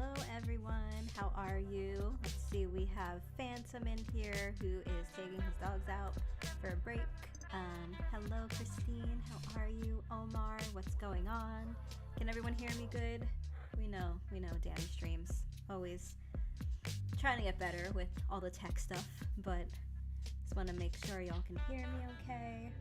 Hello everyone, how are you? Let's see, we have Phantom in here who is taking his dogs out for a break. Hello Christine, how are you? Omar, what's going on? Can everyone hear me good? We know Danny streams. Always trying to get better with all the tech stuff, but just want to make sure y'all can hear me okay.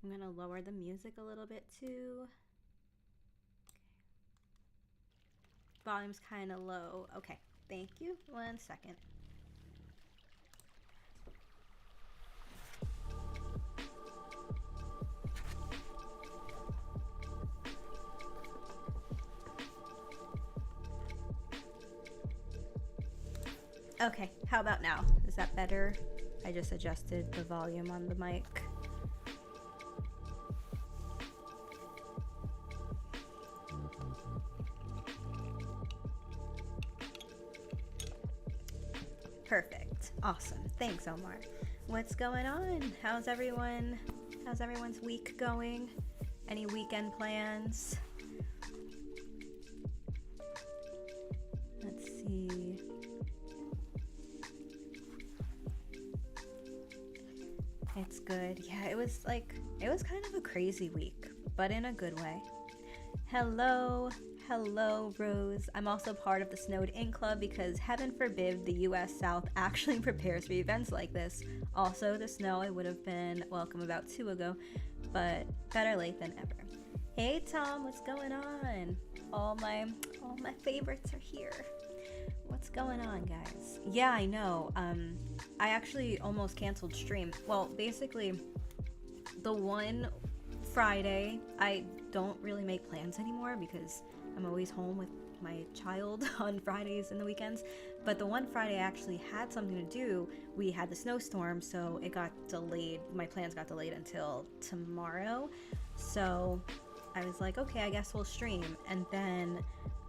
I'm gonna lower the music a little bit too. Volume's kind of low. Okay, thank you. 1 second. Okay, how about now? Is that better? I just adjusted the volume on the mic. Perfect. Awesome. Thanks, Omar. What's going on? How's everyone? How's everyone's week going? Any weekend plans? Let's see. It's good. Yeah, it was kind of a crazy week, but in a good way. Hello, Rose. I'm also part of the Snowed In Club because heaven forbid the US South actually prepares for events like this. Also, the snow I would have been welcome about 2 ago, but better late than ever. Hey Tom, what's going on? All my favorites are here. What's going on, guys? Yeah, I know. I actually almost canceled stream. Well, basically, the one Friday, I don't really make plans anymore because I'm always home with my child on Fridays and the weekends. But the one Friday I actually had something to do. We had the snowstorm, so it got delayed. My plans got delayed until tomorrow. So I was like, okay, I guess we'll stream. And then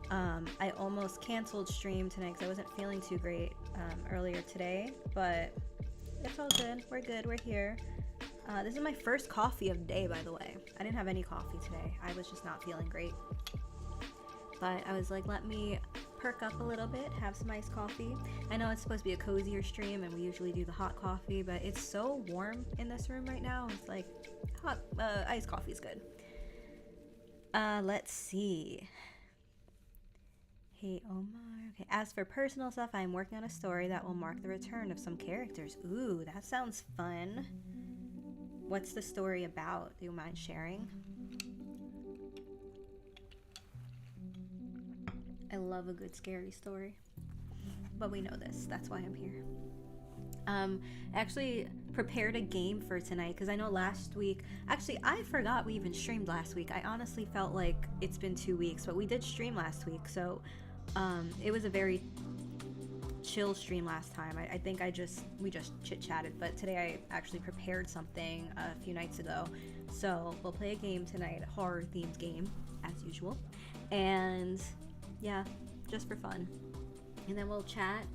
I almost canceled stream tonight because I wasn't feeling too great earlier today. But it's all good. We're good. We're here. This is my first coffee of the day, by the way. I didn't have any coffee today. I was just not feeling great. But I was like, let me perk up a little bit, have some iced coffee. I know it's supposed to be a cozier stream, and we usually do the hot coffee, but it's so warm in this room right now. It's like, iced coffee is good. Let's see. Hey, Omar. Okay. As for personal stuff, I'm working on a story that will mark the return of some characters. Ooh, that sounds fun. What's the story about? Do you mind sharing? I love a good scary story. But we know this. That's why I'm here. I actually prepared a game for tonight because I know last week... Actually, I forgot we even streamed last week. I honestly felt like it's been 2 weeks, but we did stream last week. So it was a very chill stream last time. I think we just chit-chatted, but today I actually prepared something a few nights ago. So we'll play a game tonight, a horror-themed game, as usual. And yeah, just for fun. And then we'll chat,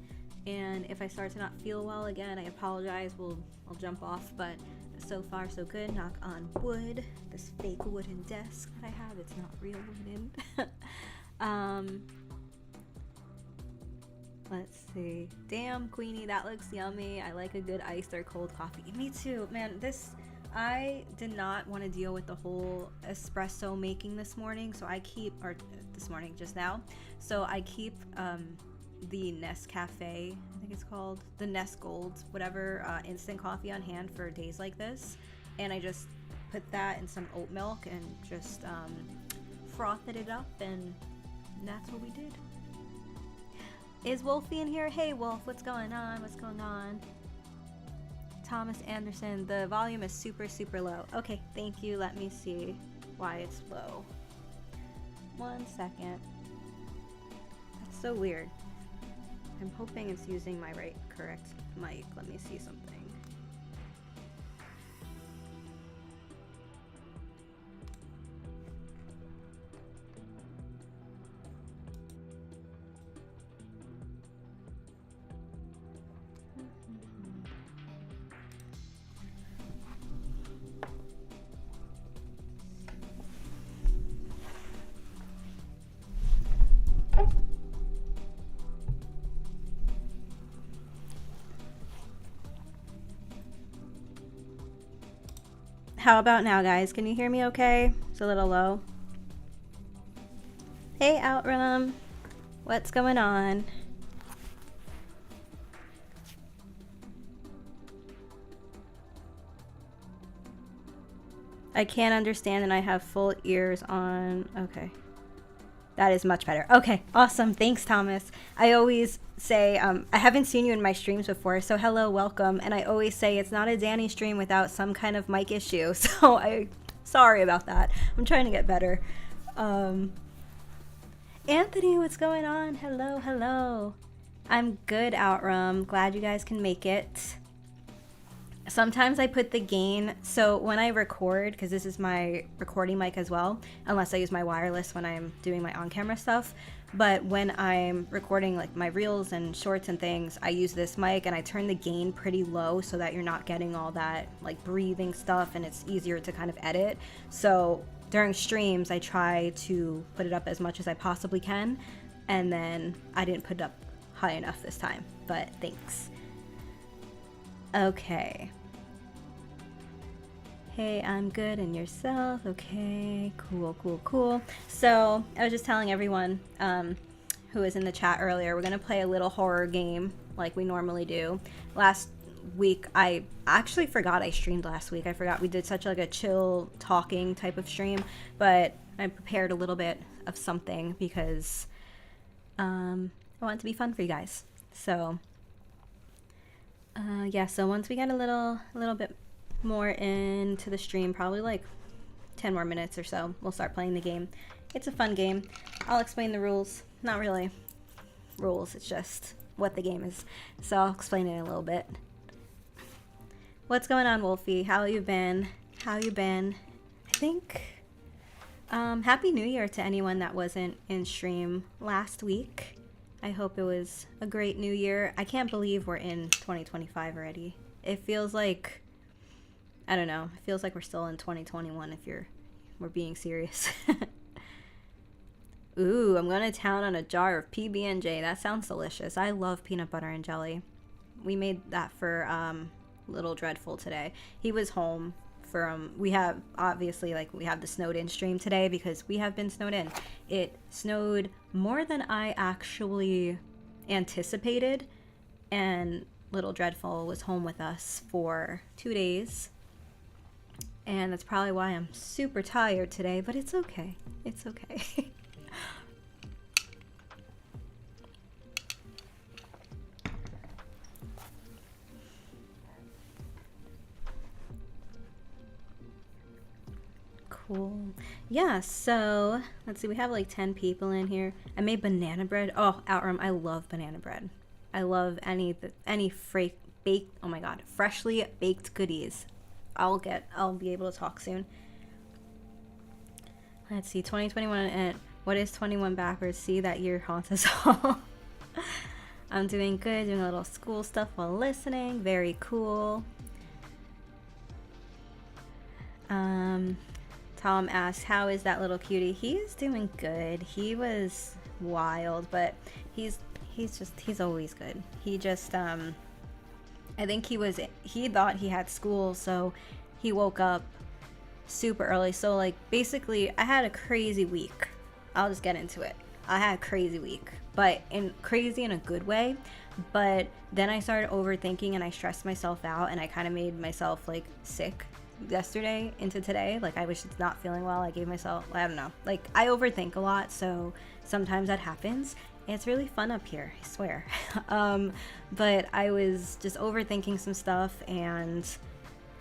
and if I start to not feel well again, I apologize. I'll jump off, but so far so good. Knock on wood. This fake wooden desk that I have, it's not real wooden. Let's see. Damn, Queenie, that looks yummy. I like a good iced or cold coffee. Me too, man. I did not want to deal with the whole espresso making this morning, so this morning, just now. So I keep the Nescafe, I think it's called, the Nest Gold, whatever, instant coffee on hand for days like this. And I just put that in some oat milk and just frothed it up, and that's what we did. Is Wolfie in here? Hey Wolf, what's going on? What's going on? Thomas Anderson, the volume is super, super low. Okay, thank you. Let me see why it's low. 1 second. That's so weird. I'm hoping it's using my correct mic. Let me see something. How about now, guys? Can you hear me okay? It's a little low. Hey, Outrum. What's going on? I can't understand and I have full ears on. Okay. That is much better. Okay, awesome. Thanks, Thomas. I always say, I haven't seen you in my streams before, so hello, welcome. And I always say it's not a Danny stream without some kind of mic issue. So sorry about that. I'm trying to get better. Anthony, what's going on? Hello, hello. I'm good, Outrum. Glad you guys can make it. Sometimes I put the gain, so when I record, because this is my recording mic as well, unless I use my wireless when I'm doing my on-camera stuff, but when I'm recording like my reels and shorts and things, I use this mic and I turn the gain pretty low so that you're not getting all that like breathing stuff and it's easier to kind of edit. So during streams, I try to put it up as much as I possibly can, and then I didn't put it up high enough this time, but thanks. Okay. Hey, I'm good, and yourself? Okay, cool. So I was just telling everyone who was in the chat earlier, we're gonna play a little horror game like we normally do. Last week, I actually forgot I streamed last week. I forgot we did such like a chill talking type of stream, but I prepared a little bit of something because I want it to be fun for you guys. So yeah, so once we get a little bit more into the stream, probably like 10 more minutes or so, we'll start playing the game. It's a fun game. I'll explain the rules. Not really rules, it's just what the game is. So I'll explain it in a little bit. What's going on, Wolfie? How you been? I think Happy New Year to anyone that wasn't in stream last week. I hope it was a great new year. I can't believe we're in 2025 already. It feels like, I don't know, it feels like we're still in 2021 if we're being serious. Ooh, I'm going to town on a jar of PB&J. That sounds delicious. I love peanut butter and jelly. We made that for Little Dreadful today. He was home from, we have the snowed in stream today because we have been snowed in. It snowed more than I actually anticipated, and Little Dreadful was home with us for 2 days. And that's probably why I'm super tired today, but it's okay. It's okay. Cool. Yeah, so let's see, we have like 10 people in here. I made banana bread. Oh, Outrun, I love banana bread. I love any baked, oh my god, freshly baked goodies. I'll be able to talk soon. Let's see, 2021, and what is 21 backwards? See, that year haunts us all. I'm doing good, doing a little school stuff while listening. Very cool. Tom asks, how is that little cutie? He is doing good. He was wild, but he's always good. He just, I think he thought he had school, so he woke up super early. So like basically I had a crazy week. I'll just get into it. I had a crazy week, but crazy in a good way. But then I started overthinking and I stressed myself out and I kind of made myself like sick yesterday into today. Like I was just not feeling well. I gave myself, I don't know, like I overthink a lot, so sometimes that happens. It's really fun up here, I swear. But I was just overthinking some stuff and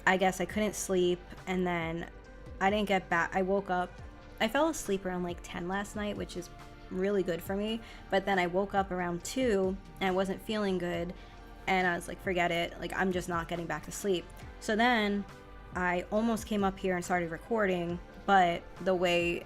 I guess I couldn't sleep, and then I didn't get back. I woke up, I fell asleep around like 10 last night, which is really good for me, but then I woke up around 2 and I wasn't feeling good and I was like, forget it, like I'm just not getting back to sleep. So then I almost came up here and started recording, but the way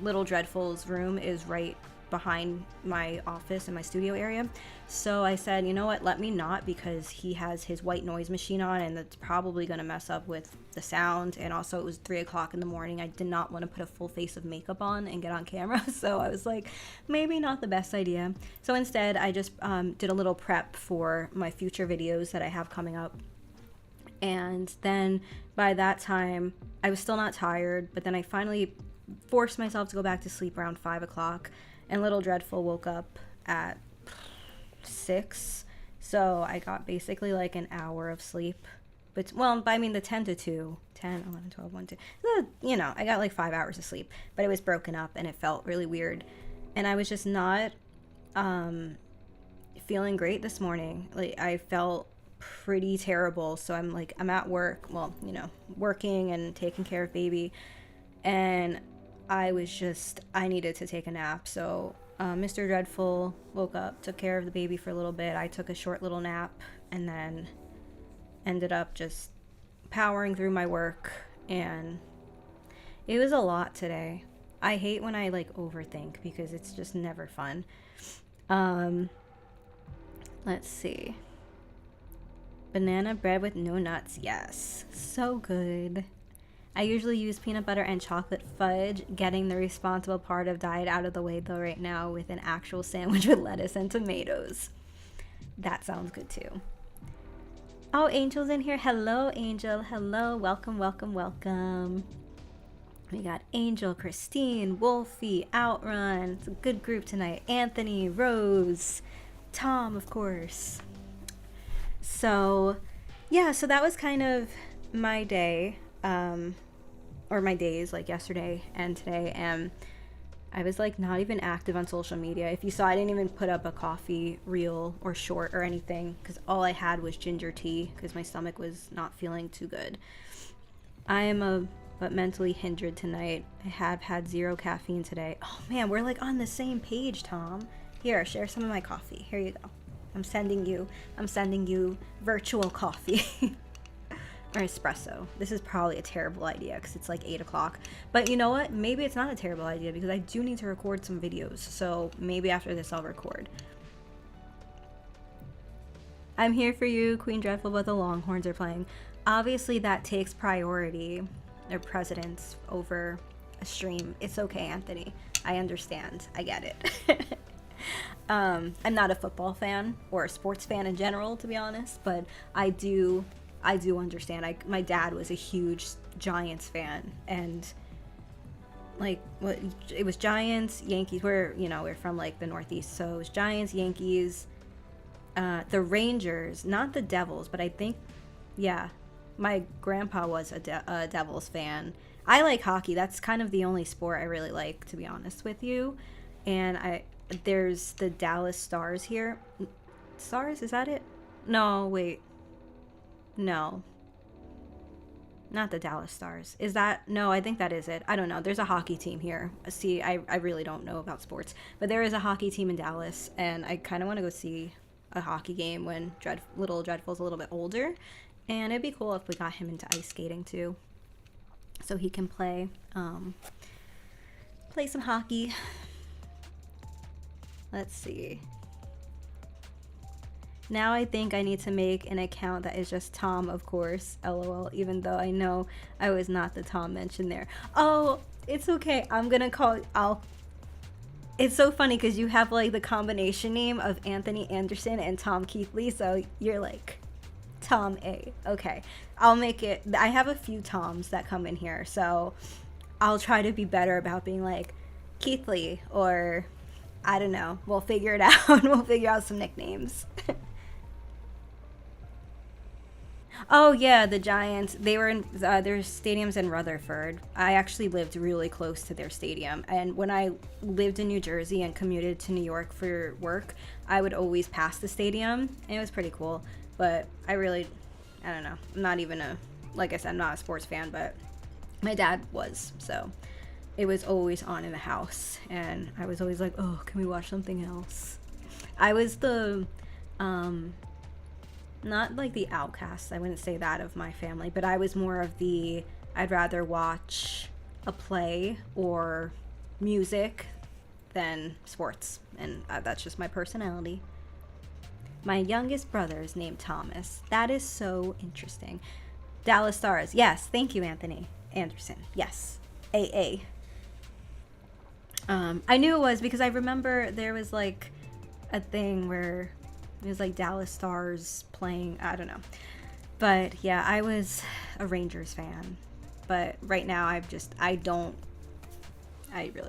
Little Dreadful's room is right behind my office and my studio area, so I said, you know what, let me not, because he has his white noise machine on and that's probably going to mess up with the sound. And also it was 3 o'clock in the morning. I did not want to put a full face of makeup on and get on camera, so I was like, maybe not the best idea. So instead I just did a little prep for my future videos that I have coming up. And then by that time, I was still not tired, but then I finally forced myself to go back to sleep around 5 o'clock. And Little Dreadful woke up at 6. So I got basically like an hour of sleep. But, well, I mean the 10 to 2, 10, 11, 12, 1, 2. You know, I got like 5 hours of sleep. But it was broken up and it felt really weird. And I was just not feeling great this morning. Like, I felt pretty terrible. So I'm at work, well, you know, working and taking care of baby, and I needed to take a nap. So Mr. Dreadful woke up, took care of the baby for a little bit. I took a short little nap and then ended up just powering through my work, and it was a lot today. I hate when I like overthink because it's just never fun. Let's see. Banana bread with no nuts. Yes. So good. I usually use peanut butter and chocolate fudge, getting the responsible part of diet out of the way though right now with an actual sandwich with lettuce and tomatoes. That sounds good too. Oh, Angel's in here. Hello, Angel. Hello. Welcome, welcome, welcome. We got Angel, Christine, Wolfie, Outrun. It's a good group tonight. Anthony, Rose, Tom, of course. So, yeah, so that was kind of my day, or my days, like yesterday and today, and I was like not even active on social media. If you saw, I didn't even put up a coffee reel or short or anything, because all I had was ginger tea, because my stomach was not feeling too good. I am but mentally hindered tonight. I have had 0 caffeine today. Oh man, we're like on the same page, Tom. Here, share some of my coffee. Here you go. I'm sending you virtual coffee. Or espresso. This is probably a terrible idea because it's like 8 o'clock. But you know what? Maybe it's not a terrible idea because I do need to record some videos. So maybe after this I'll record. I'm here for you, Queen Dreadful, but the Longhorns are playing. Obviously that takes priority or precedence over a stream. It's okay, Anthony. I understand. I get it. I'm not a football fan or a sports fan in general, to be honest, but I do understand. My dad was a huge Giants fan, and like it was Giants, Yankees. We're from like the Northeast, so it was Giants, Yankees, the Rangers, not the Devils, but I think, yeah, my grandpa was a Devils fan. I like hockey. That's kind of the only sport I really like, to be honest with you. And there's the Dallas Stars here. Stars, is that it? No, wait. No. Not the Dallas Stars. Is that? No, I think that is it. I don't know. There's a hockey team here. See, I really don't know about sports. But there is a hockey team in Dallas, and I kind of want to go see a hockey game when Little Dreadful's a little bit older. And it'd be cool if we got him into ice skating too, so he can play some hockey. Let's see. Now I think I need to make an account that is just Tom, of course, LOL, even though I know I was not the Tom mentioned there. Oh, it's okay. It's so funny because you have like the combination name of Anthony Anderson and Tom Keithley, so you're like Tom A. Okay, I'll make it. I have a few Toms that come in here, so I'll try to be better about being like Keithley, or I don't know. We'll figure it out. We'll figure out some nicknames. Oh yeah, the Giants. They were in their stadiums in Rutherford. I actually lived really close to their stadium, and when I lived in New Jersey and commuted to New York for work, I would always pass the stadium, and it was pretty cool. But I don't know. I'm not even like I said, I'm not a sports fan, but my dad was, so it was always on in the house, and I was always like, oh, can we watch something else? I was the not like the outcast, I wouldn't say that, of my family, but I was more of the I'd rather watch a play or music than sports, and that's just my personality. My youngest brother is named Thomas. That is so interesting. Dallas Stars. Yes, thank you, Anthony Anderson. Yes, AA. I knew it was because I remember there was like a thing where it was like Dallas Stars playing, I don't know. But yeah, I was a Rangers fan. But right now I really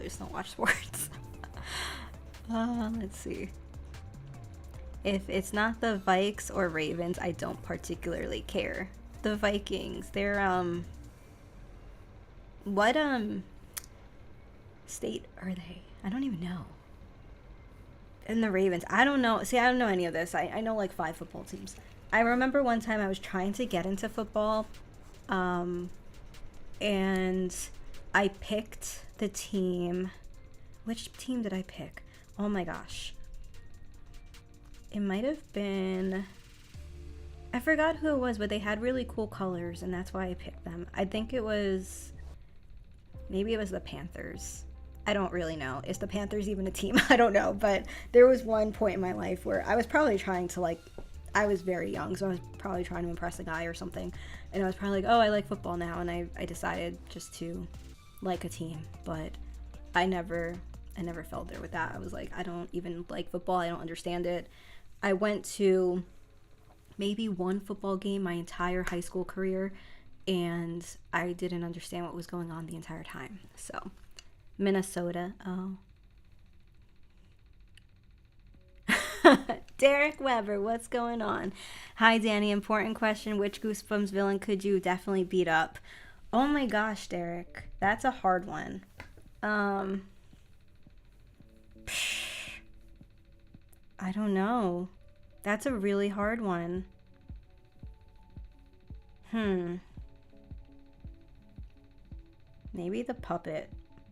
just don't watch sports. Let's see. If it's not the Vikes or Ravens, I don't particularly care. The Vikings, they're what state are they? I don't even know. And the Ravens, I don't know. See, I don't know any of this. I know like 5 football teams. I remember one time I was trying to get into football, and I picked the team. Which team did I pick? Oh my gosh. It might have been, I forgot who it was, but they had really cool colors, and that's why I picked them. I think it was, maybe it was the Panthers. I don't really know. Is the Panthers even a team? I don't know, but there was one point in my life where I was probably trying to like, I was very young, so I was probably trying to impress a guy or something, and I was probably like, oh, I like football now, and I decided just to like a team, but I never felt there with that. I was like, I don't even like football. I don't understand it. I went to maybe one football game my entire high school career, and I didn't understand what was going on the entire time. So, Minnesota. Oh. Derek Weber, what's going on? Hi, Danny. Important question. Which Goosebumps villain could you definitely beat up? Oh my gosh, Derek. That's a hard one. I don't know. That's a really hard one. Maybe the puppet.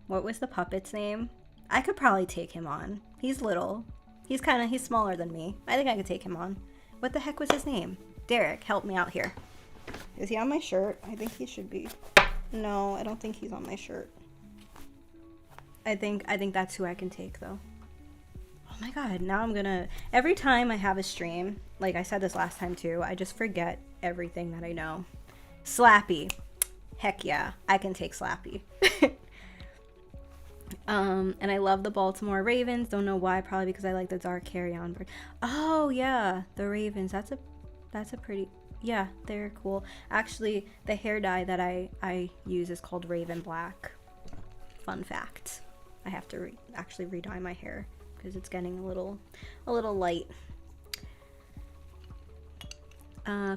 What was the puppet's name? I could probably take him on. He's little. He's smaller than me. I think I could take him on. What the heck was his name? Derek, help me out here. Is he on my shirt? I think he should be. No, I don't think he's on my shirt. I think that's who I can take though. Oh my god, now I'm gonna, every time I have a stream, like I said this last time too, I just forget everything that I know. Slappy. Heck yeah, I can take Slappy. And I love the Baltimore Ravens. Don't know why, probably because I like the dark carry-on bird. Oh yeah, the Ravens. That's a pretty, yeah, they're cool. Actually, the hair dye that I use is called Raven Black. Fun fact. I have to actually re-dye my hair because it's getting a little light.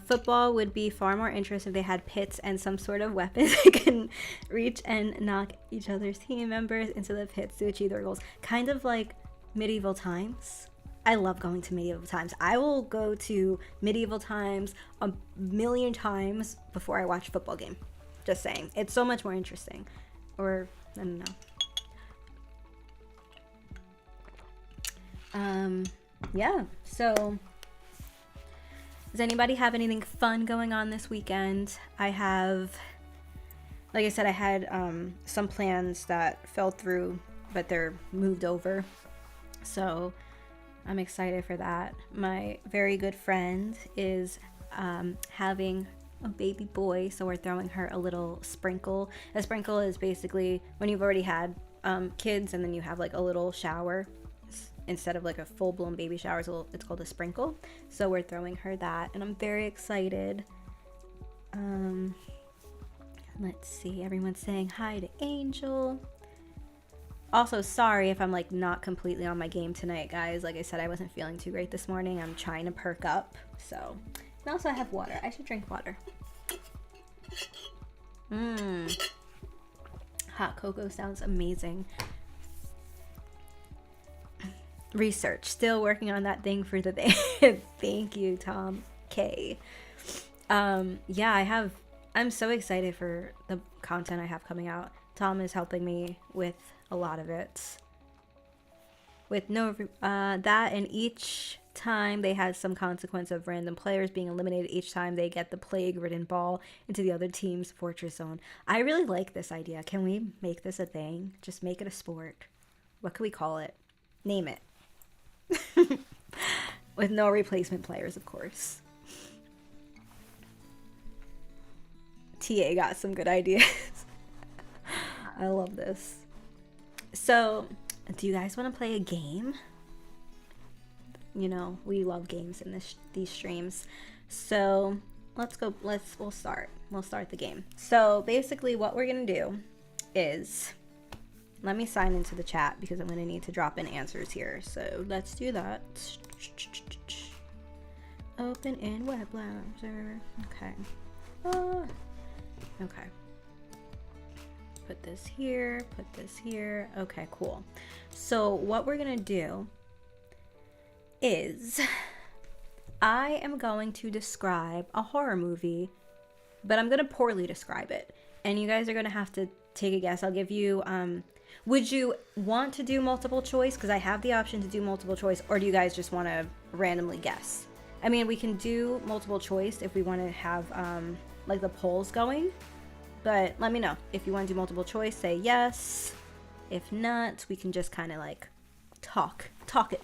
Football would be far more interesting if they had pits and some sort of weapons that can reach and knock each other's team members into the pits to achieve their goals. Kind of like medieval times. I love going to medieval times. I will go to medieval times a million times before I watch a football game. Just saying. It's so much more interesting. Or, I don't know. Yeah, so does anybody have anything fun going on this weekend? I have, like I said, I had some plans that fell through, but they're moved over. So I'm excited for that. My very good friend is having a baby boy, so we're throwing her a little sprinkle. A sprinkle is basically when you've already had kids and then you have like a little shower. Instead of like a full-blown baby shower, it's called a sprinkle. So we're throwing her that, and I'm very excited. Let's see, everyone's saying hi to Angel. Also, sorry if I'm like not completely on my game tonight, guys. Like I said, I wasn't feeling too great this morning. I'm trying to perk up. So, and also I have water. I should drink water. Hot cocoa sounds amazing. Research, still working on that thing for the day. Thank you, Tom K. Yeah, I'm so excited for the content I have coming out. Tom is helping me with a lot of it. With that, and each time they had some consequence of random players being eliminated each time they get the plague-ridden ball into the other team's fortress zone. I really like this idea. Can we make this a thing? Just make it a sport. What can we call it? Name it. With no replacement players, of course. TA got some good ideas. I love this. So, do you guys want to play a game? You know, we love games in these streams. So, We'll start the game. So basically what we're gonna do is, let me sign into the chat because I'm gonna need to drop in answers here. So let's do that. Open in web browser. Okay. Okay. Put this here, put this here. Okay, cool. So what we're gonna do is I am going to describe a horror movie, but I'm gonna poorly describe it. And you guys are gonna have to take a guess. I'll give you, would you want to do multiple choice? Because I have the option to do multiple choice, or do you guys just want to randomly guess? I mean, we can do multiple choice if we want to have like the polls going, but let me know. If you want to do multiple choice, say yes. If not, we can just kind of like talk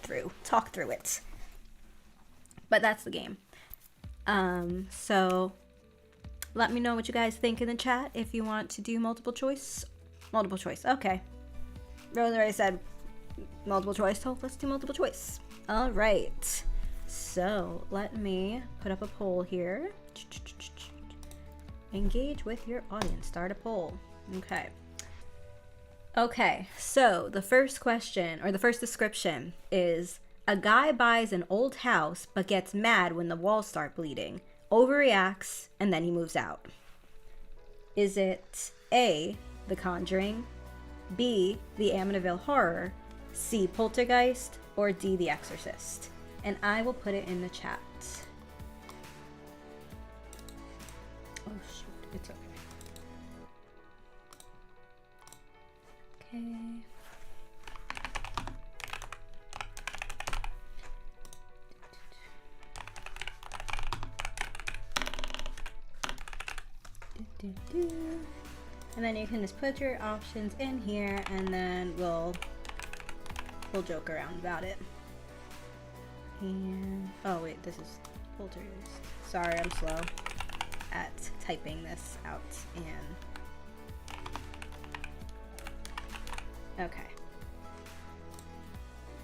through it. But that's the game. So let me know what you guys think in the chat if you want to do multiple choice. Multiple choice, okay. Rose already said multiple choice, so let's do multiple choice. All right. So let me put up a poll here. Engage with your audience. Start a poll. Okay. Okay, so the first question, or the first description is, a guy buys an old house but gets mad when the walls start bleeding, overreacts, and then he moves out. Is it A, The Conjuring, B, The Amityville Horror, C, Poltergeist, or D, The Exorcist? And I will put it in the chat. Oh shoot, it's okay. Okay. And then you can just put your options in here, and then we'll joke around about it. And oh wait, this is Poltergeist. Sorry, I'm slow at typing this out. And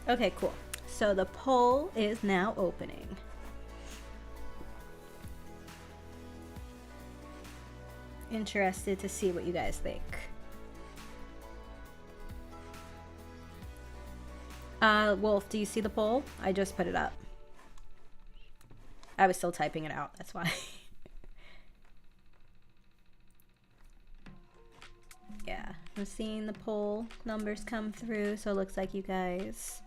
okay, cool. So the poll is now opening. Interested to see what you guys think. Wolf, do you see the poll? I just put it up. I was still typing it out, that's why. Yeah, I'm seeing the poll numbers come through, so it looks like you guys...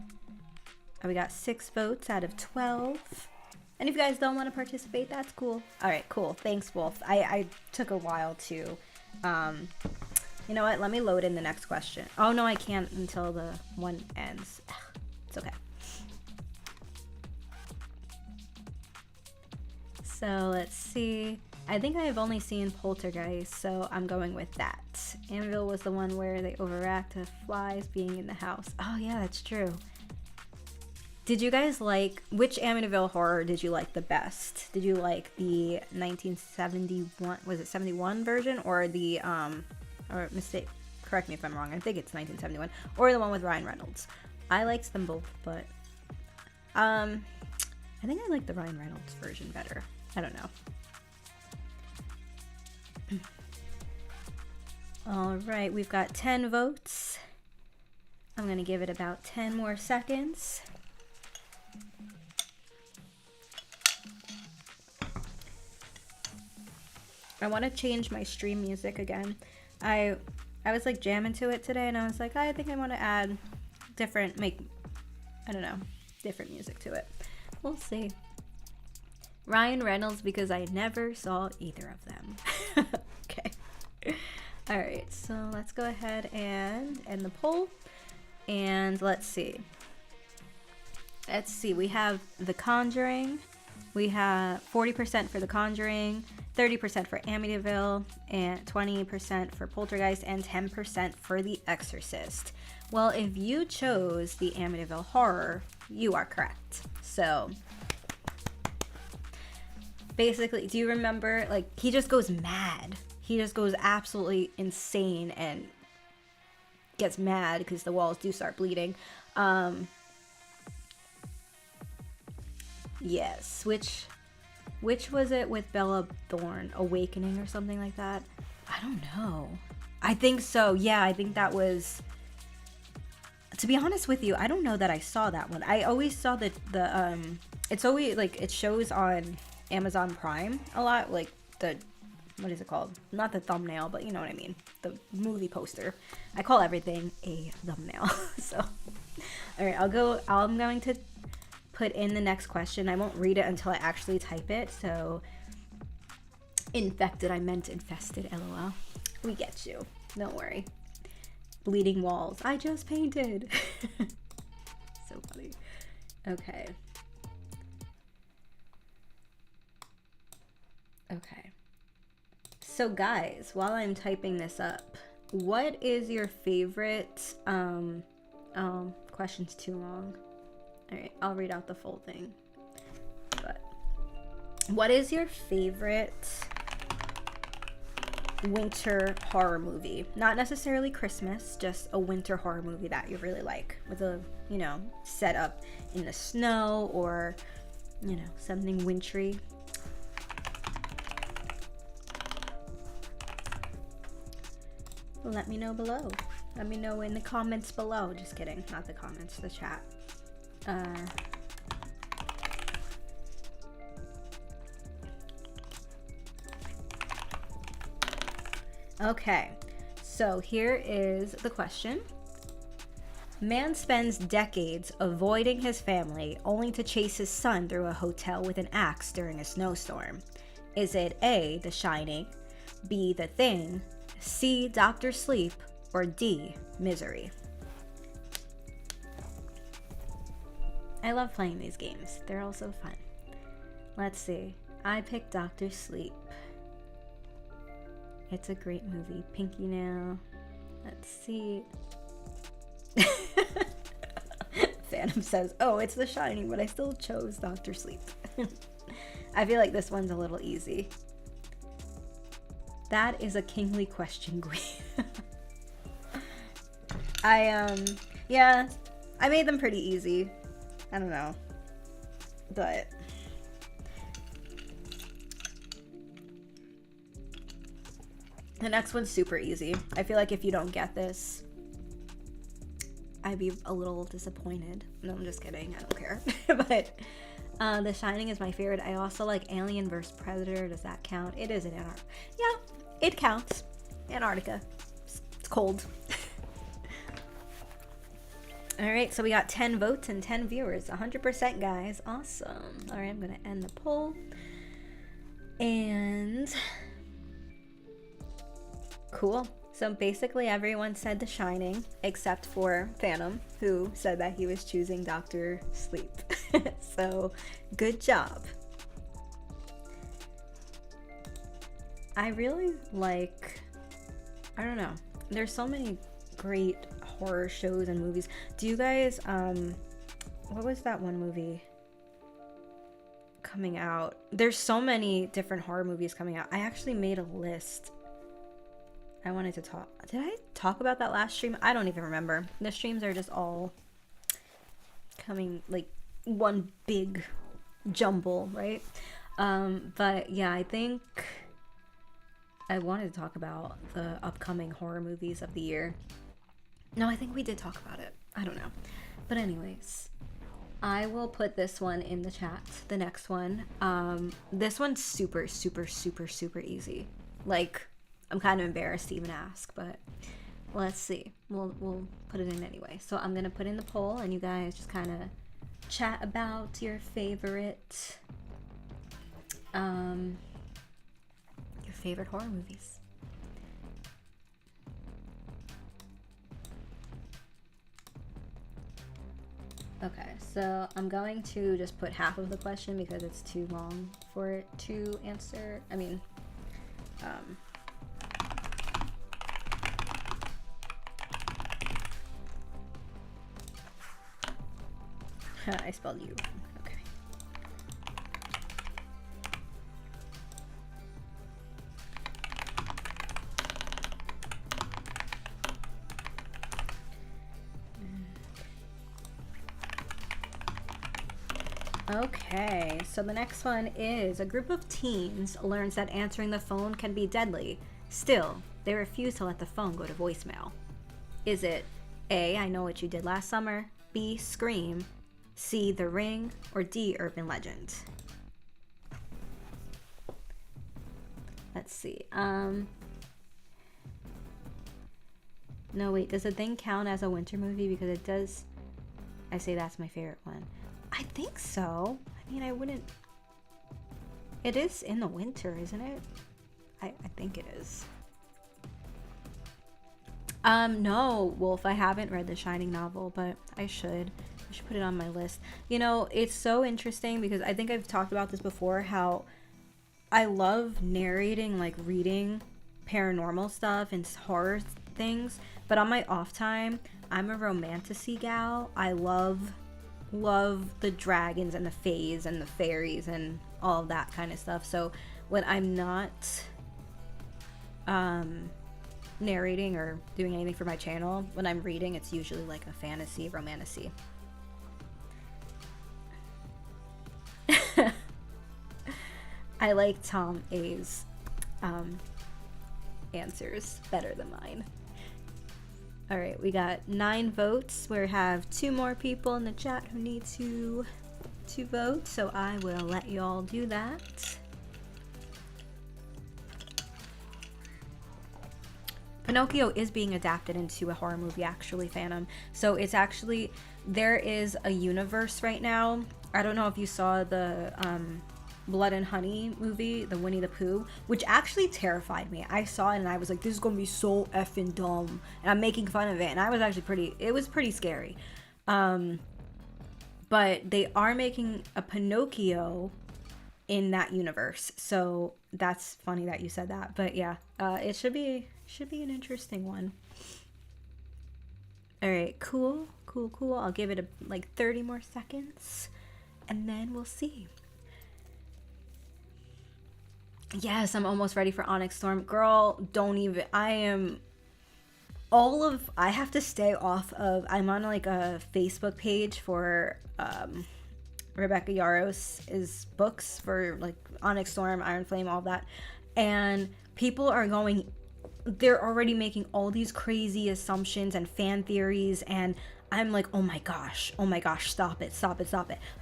we got 6 votes out of 12. And if you guys don't want to participate, that's cool. Alright, cool. Thanks, Wolf. I took a while to... you know what? Let me load in the next question. Oh, no, I can't until the one ends. It's okay. So, let's see. I think I've only seen Poltergeist, so I'm going with that. Amityville was the one where they overact to flies being in the house. Oh, yeah, that's true. Did you guys like, which Amityville horror did you like the best? Did you like the 1971, was it 71 version, or the, or mistake, correct me if I'm wrong, I think it's 1971, or the one with Ryan Reynolds? I liked them both, but, I think I like the Ryan Reynolds version better. I don't know. All right, we've got 10 votes. I'm gonna give it about 10 more seconds. I want to change my stream music again. I was like jamming to it today, and I was like, I think I want to add different, I don't know, different music to it. We'll see. Ryan Reynolds, because I never saw either of them. Okay. All right, so let's go ahead and end the poll, and let's see. Let's see, we have The Conjuring. We have 40% for The Conjuring, 30% for Amityville, and 20% for Poltergeist, and 10% for The Exorcist. Well, if you chose the Amityville Horror, you are correct. So, basically, do you remember, like, he just goes mad. He just goes absolutely insane and gets mad because the walls do start bleeding. Yes, which Which was it with Bella Thorne? Awakening or something like that? I don't know. I think so. Yeah, I think that was... To be honest with you, I don't know that I saw that one. I always saw it's always like it shows on Amazon Prime a lot, like the, what is it called? Not the thumbnail, but you know what I mean. The movie poster. I call everything a thumbnail. So, all right, I'm going to put in the next question. I won't read it until I actually type it. So, infected, I meant infested, LOL. We get you. Don't worry. Bleeding walls. I just painted. So funny. Okay. Okay. So guys, while I'm typing this up, what is your favorite, question's too long. All right, I'll read out the full thing. But what is your favorite winter horror movie? Not necessarily Christmas, just a winter horror movie that you really like, with a, you know, set up in the snow or, you know, something wintry. Let me know below. Let me know in the comments below. Just kidding, not the comments, the chat. Okay, so here is the question. Man spends decades avoiding his family only to chase his son through a hotel with an axe during a snowstorm. Is it A, The Shining, B, The Thing, C, Dr. Sleep, or D, Misery? I love playing these games. They're all so fun. Let's see. I picked Dr. Sleep. It's a great movie. Pinky Nail. Let's see. Phantom says, oh, it's The Shining, but I still chose Dr. Sleep. I feel like this one's a little easy. That is a kingly question, queen. Yeah, I made them pretty easy. I don't know. But the next one's super easy. I feel like if you don't get this, I'd be a little disappointed. No, I'm just kidding. I don't care. But The Shining is my favorite. I also like Alien vs. Predator. Does that count? It is in Antarctica. Yeah, it counts. Antarctica. It's cold. All right, so we got 10 votes and 10 viewers. 100%, guys. Awesome. All right, I'm going to end the poll. And cool. So basically everyone said The Shining except for Phantom, who said that he was choosing Dr. Sleep. So good job. I really like, I don't know, there's so many great horror shows and movies. Do you guys, what was that one movie coming out? There's so many different horror movies coming out. I actually made a list. I wanted to talk. Did I talk about that last stream? I don't even remember. The streams are just all coming like one big jumble, right? But yeah, I think I wanted to talk about the upcoming horror movies of the year. No, I think we did talk about it. I don't know. But anyways, I will put this one in the chat, the next one. This one's super, super, super, super easy. Like, I'm kind of embarrassed to even ask, but let's see. We'll put it in anyway. So I'm gonna put in the poll, and you guys just kind of chat about your favorite horror movies. Okay, so I'm going to just put half of the question because it's too long for it to answer. I mean, I spelled you. Okay. Okay, so the next one is a group of teens learns that answering the phone can be deadly. Still, they refuse to let the phone go to voicemail. Is it A, I Know What You Did Last Summer, B, Scream, C, The Ring, or D, Urban Legend? Let's see. No, wait, does The Thing count as a winter movie? Because it does. I say that's my favorite one. I think so. I mean, I wouldn't. It is in the winter, isn't it? I think it is. No, Wolf, I haven't read the Shining novel, but I should. I should put it on my list. You know, it's so interesting because I think I've talked about this before, how I love narrating, like reading paranormal stuff and horror things, but on my off time, I'm a romantasy gal. I love the dragons and the fays and the fairies and all of that kind of stuff. So when I'm not narrating or doing anything for my channel, when I'm reading, it's usually like a fantasy romantasy. I like Tom A's answers better than mine. All right, we got 9 votes. We have 2 more people in the chat who need to vote, so I will let you all do that. Pinocchio is being adapted into a horror movie, actually, Phantom. So it's actually, there is a universe right now. I don't know if you saw the Blood and Honey movie, the Winnie the Pooh, which actually terrified me. I saw it and I was like, this is gonna be so effing dumb, and I'm making fun of it, and I was actually it was pretty scary. But they are making a Pinocchio in that universe, so that's funny that you said that. But yeah, it should be an interesting one. All right, cool. I'll give it like 30 more seconds, and then we'll see. Yes, I'm almost ready for Onyx Storm. Girl, don't even. I have to stay off of, I'm on like a Facebook page for Rebecca Yaros's books for like Onyx Storm, Iron Flame, all that. And people are they're already making all these crazy assumptions and fan theories, and I'm like, oh my gosh, stop it.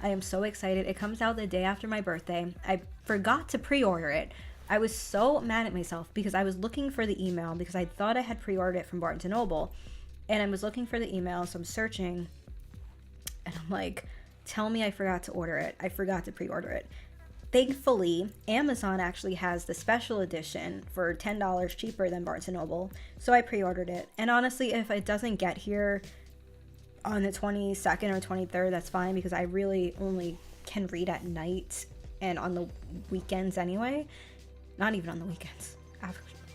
I am so excited. It comes out the day after my birthday. I forgot to pre-order it. I was so mad at myself because I was looking for the email because I thought I had pre-ordered it from Barnes & Noble, and I was looking for the email, so I'm searching, and I'm like, tell me I forgot to order it. I forgot to pre-order it. Thankfully, Amazon actually has the special edition for $10 cheaper than Barnes & Noble, so I pre-ordered it. And honestly, if it doesn't get here on the 22nd or 23rd, that's fine, because I really only can read at night and on the weekends anyway. Not even on the weekends.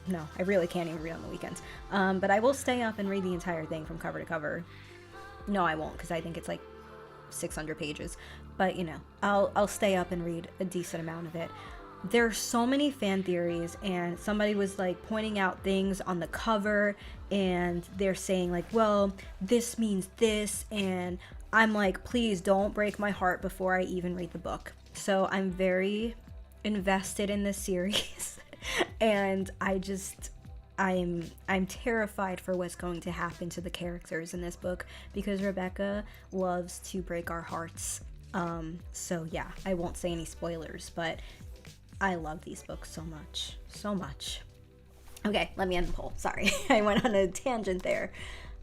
No, I really can't even read on the weekends. But I will stay up and read the entire thing from cover to cover. No, I won't, because I think it's like 600 pages. But, you know, I'll stay up and read a decent amount of it. There are so many fan theories, and somebody was like pointing out things on the cover, and they're saying like, well, this means this, and I'm like, please don't break my heart before I even read the book. So I'm very invested in this series and I'm terrified for what's going to happen to the characters in this book, because Rebecca loves to break our hearts. So yeah, I won't say any spoilers, but I love these books so much. Okay, let me end the poll. Sorry, I went on a tangent there.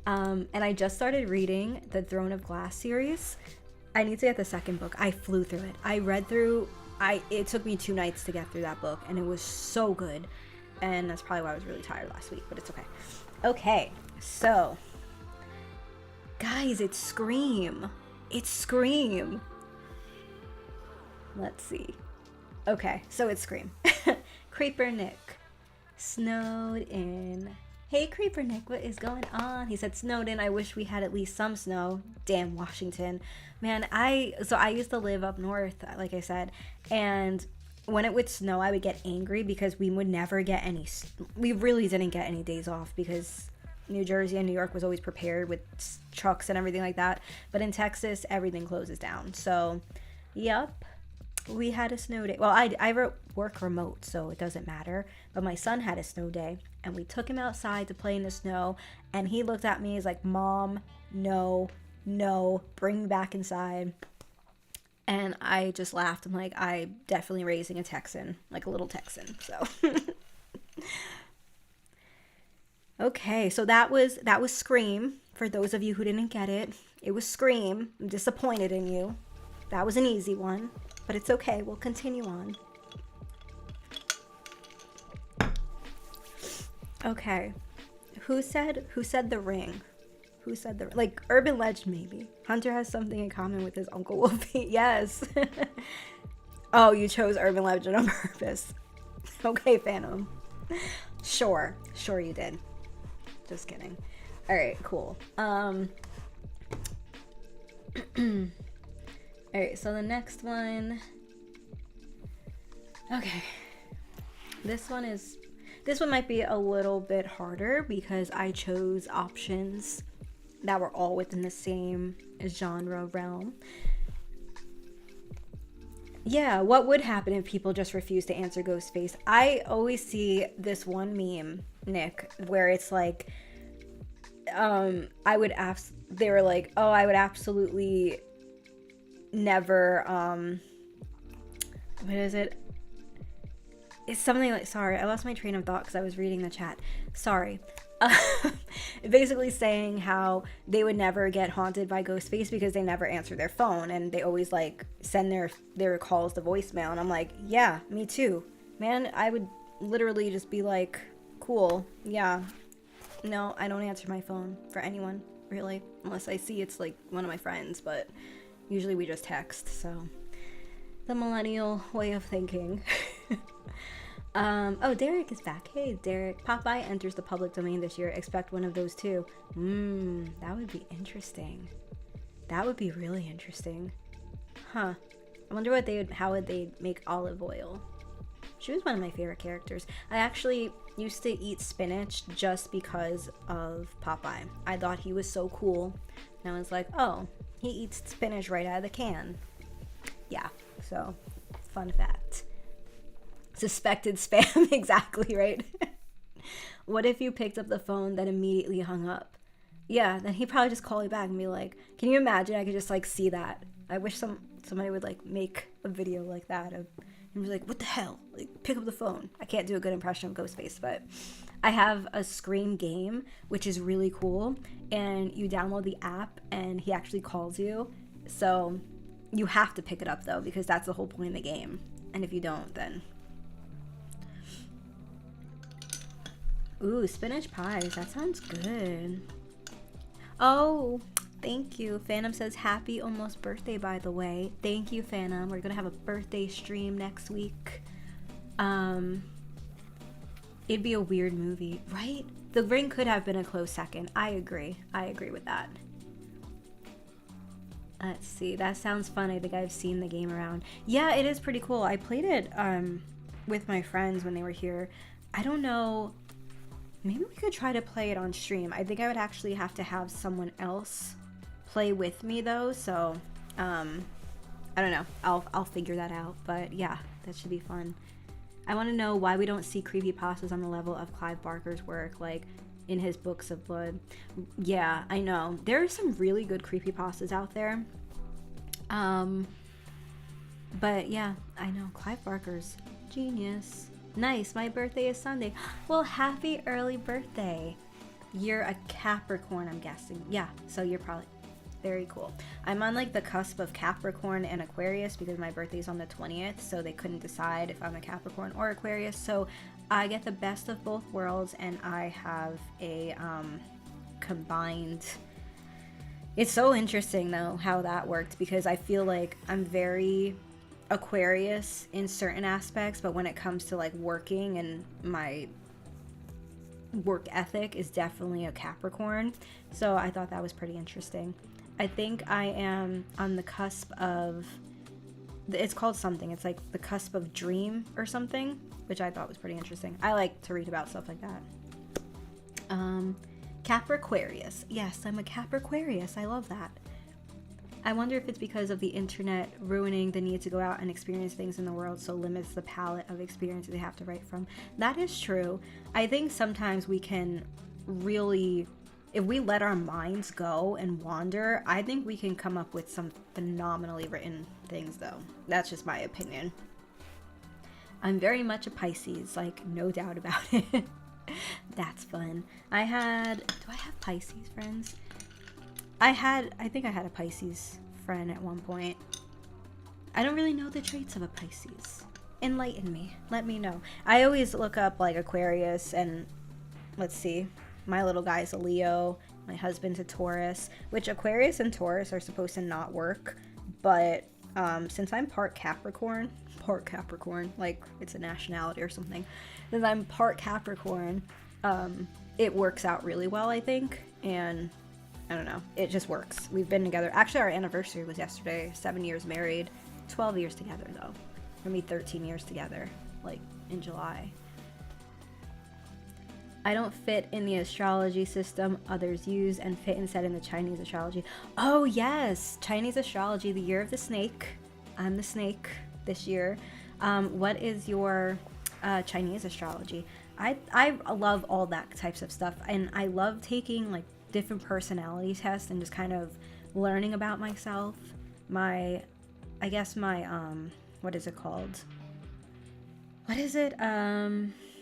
And I just started reading the Throne of Glass series. I need to get the second book. I flew through it. It took me 2 nights to get through that book, and it was so good. And that's probably why I was really tired last week, but it's okay. Okay, so guys, it's Scream. Let's see. Okay, so it's Scream. Creeper Nick. Snowed in. Hey Creeper Nick, what is going on? He said, snowed in. I wish we had at least some snow. Damn Washington. Man, I used to live up north, like I said, and when it would snow, I would get angry because we would never get we really didn't get any days off, because New Jersey and New York was always prepared with trucks and everything like that. But in Texas, everything closes down. So Yup. We had a snow day. Well, I work remote, so it doesn't matter. But my son had a snow day, and we took him outside to play in the snow. And he looked at me, he's like, "Mom, no, no, bring me back inside." And I just laughed. I'm like, I definitely raising a Texan, like a little Texan. So, okay, so that was Scream. For those of you who didn't get it, it was Scream. I'm disappointed in you. That was an easy one, but it's okay. We'll continue on. Okay, who said The Ring? Who said the, like, urban legend maybe? Hunter has something in common with his Uncle Wolfie. Yes. Oh, you chose urban legend on purpose. Okay, Phantom. Sure you did. Just kidding. All right, cool. All right, so the next one. Okay. This one might be a little bit harder because I chose options that were all within the same genre realm. Yeah, what would happen if people just refused to answer Ghostface? I always see this one meme, Nick, where it's like, they were like, oh, I would absolutely never, what is it? It's something like, sorry, I lost my train of thought because I was reading the chat. Sorry. Basically saying how they would never get haunted by Ghostface because they never answer their phone and they always like send their calls to voicemail. And I'm like, yeah, me too, man. I would literally just be like, cool, yeah, no, I don't answer my phone for anyone really, unless I see it's like one of my friends, but usually we just text. So the millennial way of thinking. Oh, Derek is back. Hey, Derek. Popeye enters the public domain this year. Expect one of those too. That would be interesting. That would be really interesting. Huh. I wonder how would they make olive oil? She was one of my favorite characters. I actually used to eat spinach just because of Popeye. I thought he was so cool. And I was like, oh, he eats spinach right out of the can. Yeah, so fun fact. Suspected spam, exactly, right? What if you picked up the phone then immediately hung up? Yeah, then he'd probably just call me back and be like, can you imagine? I could just like see that. I wish somebody would like make a video like that of him was like, what the hell? Like, pick up the phone. I can't do a good impression of Ghostface, but I have a Scream game, which is really cool. And you download the app and he actually calls you. So you have to pick it up though, because that's the whole point of the game. And if you don't, then... Ooh, spinach pies. That sounds good. Oh, thank you. Phantom says happy almost birthday, by the way. Thank you, Phantom. We're gonna have a birthday stream next week. It'd be a weird movie, right? The Ring could have been a close second. I agree with that. Let's see. That sounds fun. I think I've seen the game around. Yeah, it is pretty cool. I played it with my friends when they were here. I don't know. Maybe we could try to play it on stream. I think I would actually have to have someone else play with me though. So, I don't know. I'll figure that out. But yeah, that should be fun. I want to know why we don't see creepypastas on the level of Clive Barker's work, like in his Books of Blood. Yeah, I know. There are some really good creepypastas out there. But yeah, I know. Clive Barker's genius. Nice, my birthday is Sunday. Well, happy early birthday. You're a Capricorn, I'm guessing. Yeah, so you're probably very cool. I'm on like the cusp of Capricorn and Aquarius because my birthday's on the 20th, so they couldn't decide if I'm a Capricorn or Aquarius. So I get the best of both worlds and I have a combined... It's so interesting though how that worked because I feel like I'm very Aquarius in certain aspects, but when it comes to like working and my work ethic is definitely a Capricorn. So I thought that was pretty interesting. I think I am on the cusp of, it's called something, it's like the cusp of dream or something, which I thought was pretty interesting. I like to read about stuff like that. Capriquarius. Yes, I'm a Capriquarius. I love that. I wonder if it's because of the internet ruining the need to go out and experience things in the world, so limits the palette of experiences they have to write from. That is true. I think sometimes we can really, if we let our minds go and wander, I think we can come up with some phenomenally written things, though. That's just my opinion. I'm very much a Pisces, like, no doubt about it. That's fun. Do I have Pisces friends? I think I had a Pisces friend at one point. I don't really know the traits of a Pisces. Enlighten me. Let me know. I always look up like Aquarius, and let's see. My little guy's a Leo. My husband's a Taurus, which Aquarius and Taurus are supposed to not work. But since I'm part Capricorn, like it's a nationality or something. Since I'm part Capricorn, it works out really well, I think. And I don't know. It just works. We've been together. Actually, our anniversary was yesterday. 7 years married. 12 years together, though. We're going to be 13 years together, like, in July. I don't fit in the astrology system others use and fit instead in the Chinese astrology. Oh, yes. Chinese astrology, the year of the snake. I'm the snake this year. What is your Chinese astrology? I love all that types of stuff. And I love taking, like, different personality tests and just kind of learning about myself. I guess my what is it called? What is it?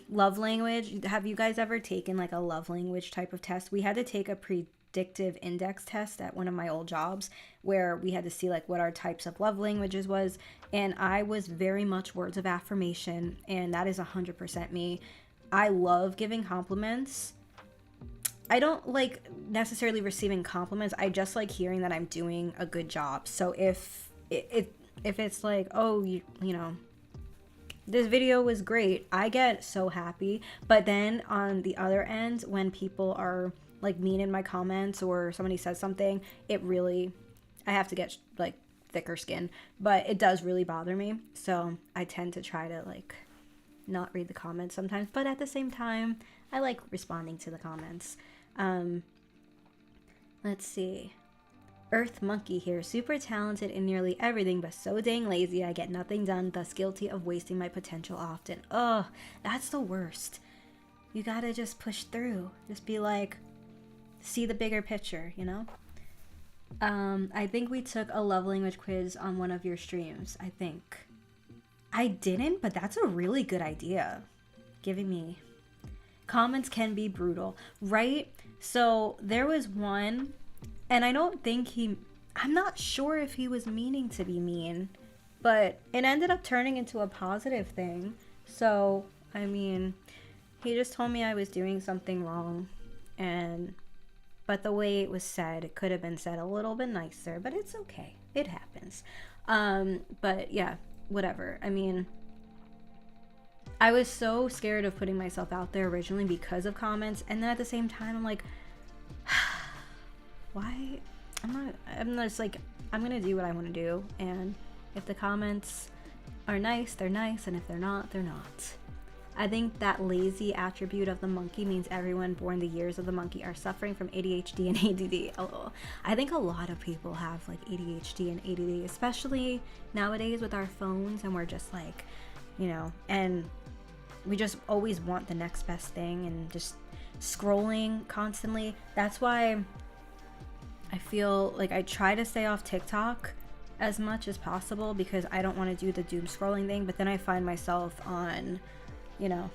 Love language. Have you guys ever taken like a love language type of test? We had to take a predictive index test at one of my old jobs where we had to see like what our types of love languages was, and I was very much words of affirmation, and that is 100% me. I love giving compliments. I don't like necessarily receiving compliments. I just like hearing that I'm doing a good job. So if it's like, oh, you know, this video was great, I get so happy. But then on the other end, when people are like mean in my comments or somebody says something, I have to get like thicker skin. But it does really bother me. So I tend to try to like not read the comments sometimes. But at the same time, I like responding to the comments. Let's see. Earth Monkey here. Super talented in nearly everything, but so dang lazy I get nothing done, thus guilty of wasting my potential often. Ugh, that's the worst. You gotta just push through. Just be like, see the bigger picture, you know? I think we took a love language quiz on one of your streams, I think. I didn't, but that's a really good idea. Giving me... Comments can be brutal, right? So there was one, and I don't think I'm not sure if he was meaning to be mean, but it ended up turning into a positive thing. So, I mean, he just told me I was doing something wrong, but the way it was said, it could have been said a little bit nicer, but it's okay. It happens. But yeah, whatever. I mean, I was so scared of putting myself out there originally because of comments, and then at the same time I'm like, why? I'm just like, I'm gonna do what I want to do, and if the comments are nice, they're nice, and if they're not, they're not. I think that lazy attribute of the monkey means everyone born the years of the monkey are suffering from ADHD and ADD. Oh, I think a lot of people have like ADHD and ADD, especially nowadays with our phones, and we're just like, you know, and we just always want the next best thing and just scrolling constantly. That's why I feel like I try to stay off TikTok as much as possible, because I don't want to do the doom scrolling thing, but then I find myself on, you know,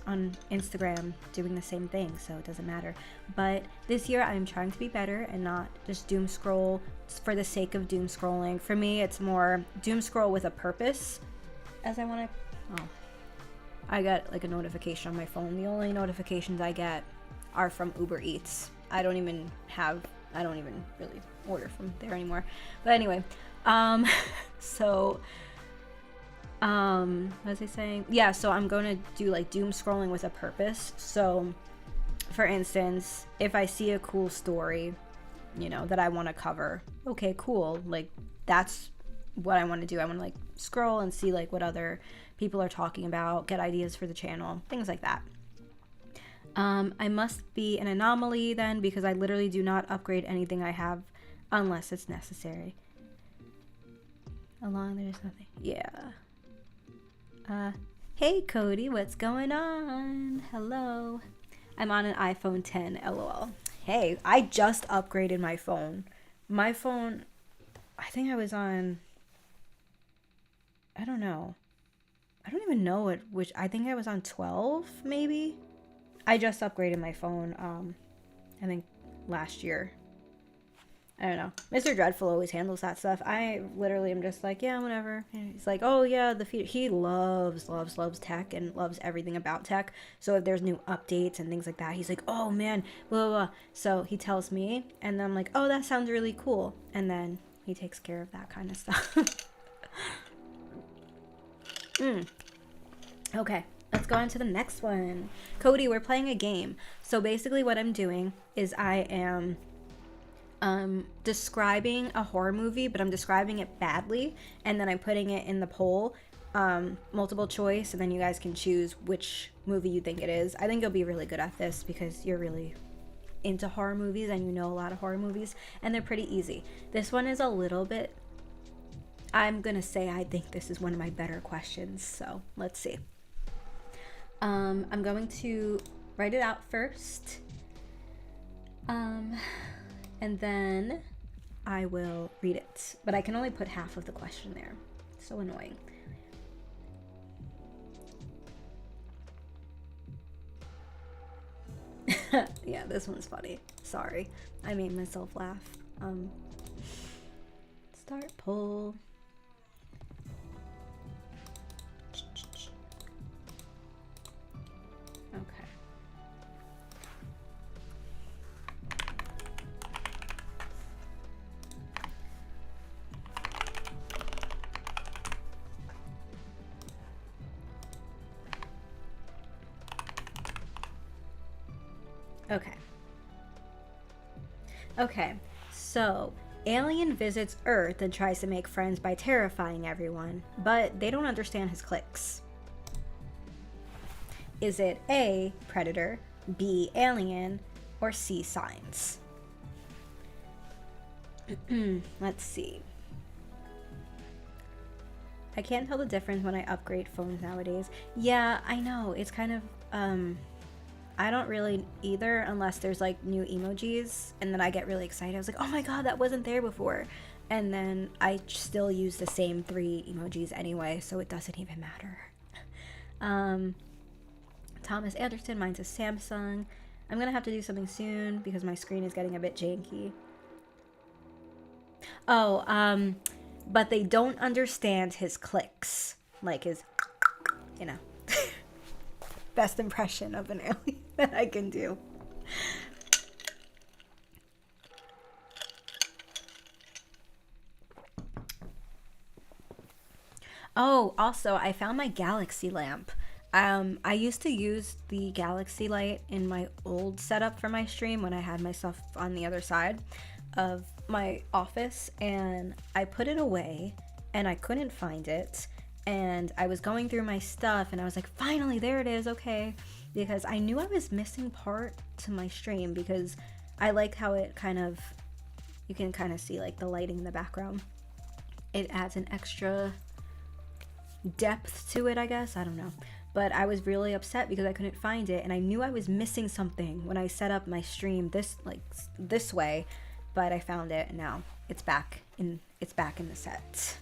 on Instagram doing the same thing, so it doesn't matter. But this year I'm trying to be better and not just doom scroll for the sake of doom scrolling. For me, it's more doom scroll with a purpose, as I want to... Oh, I got like a notification on my phone. The only notifications I get are from Uber Eats. I don't even really order from there anymore. But anyway, what was I saying? Yeah, so I'm going to do like doom scrolling with a purpose. So for instance, if I see a cool story, you know, that I want to cover, okay, cool. Like that's what I want to do. I want to like scroll and see like what other people are talking about, get ideas for the channel, things like that. I must be an anomaly then, because I literally do not upgrade anything I have. unless it's necessary. Along there's nothing. Yeah. Hey Cody, what's going on? Hello. I'm on an iPhone 10, lol. Hey, I just upgraded my phone. My phone, I think I was on, I don't know. I don't even know which, I think I was on 12, maybe? I just upgraded my phone, I think last year. I don't know. Mr. Dreadful always handles that stuff. I literally am just like, yeah, whatever. And he's like, oh yeah, he loves tech and loves everything about tech. So if there's new updates and things like that, he's like, oh man, blah, blah, blah. So he tells me, and then I'm like, oh, that sounds really cool. And then he takes care of that kind of stuff. Okay, let's go on to the next one. Cody, we're playing a game. So basically what I'm doing is I am describing a horror movie, but I'm describing it badly, and then I'm putting it in the poll, multiple choice, and then you guys can choose which movie you think it is. I think you'll be really good at this because you're really into horror movies and you know a lot of horror movies, and they're pretty easy. This one is a little bit, I'm gonna say I think this is one of my better questions, so let's see. I'm going to write it out first. And then I will read it. But I can only put half of the question there. So annoying. Yeah, this one's funny. Sorry. I made myself laugh. Start poll. Okay, so alien visits Earth and tries to make friends by terrifying everyone, but they don't understand his clicks. Is it A, predator, B, alien, or C, signs? Let's see. I can't tell the difference when I upgrade phones nowadays. Yeah, I know, it's kind of, I don't really either unless there's like new emojis, and then I get really excited. I was like, oh my god, that wasn't there before. And then I still use the same 3 emojis anyway, so it doesn't even matter. Thomas Anderson, mine's a Samsung. I'm gonna have to do something soon because my screen is getting a bit janky. Oh, but they don't understand his clicks. Like his, you know. Best impression of an alien that I can do. Oh, also, I found my galaxy lamp. I used to use the galaxy light in my old setup for my stream when I had my stuff on the other side of my office, and I put it away and I couldn't find it. And I was going through my stuff and I was like, finally, there it is, okay. Because I knew I was missing part to my stream because I like how it kind of, you can kind of see like the lighting in the background. It adds an extra depth to it, I guess, I don't know. But I was really upset because I couldn't find it, and I knew I was missing something when I set up my stream this way, but I found it, and now it's back in the set.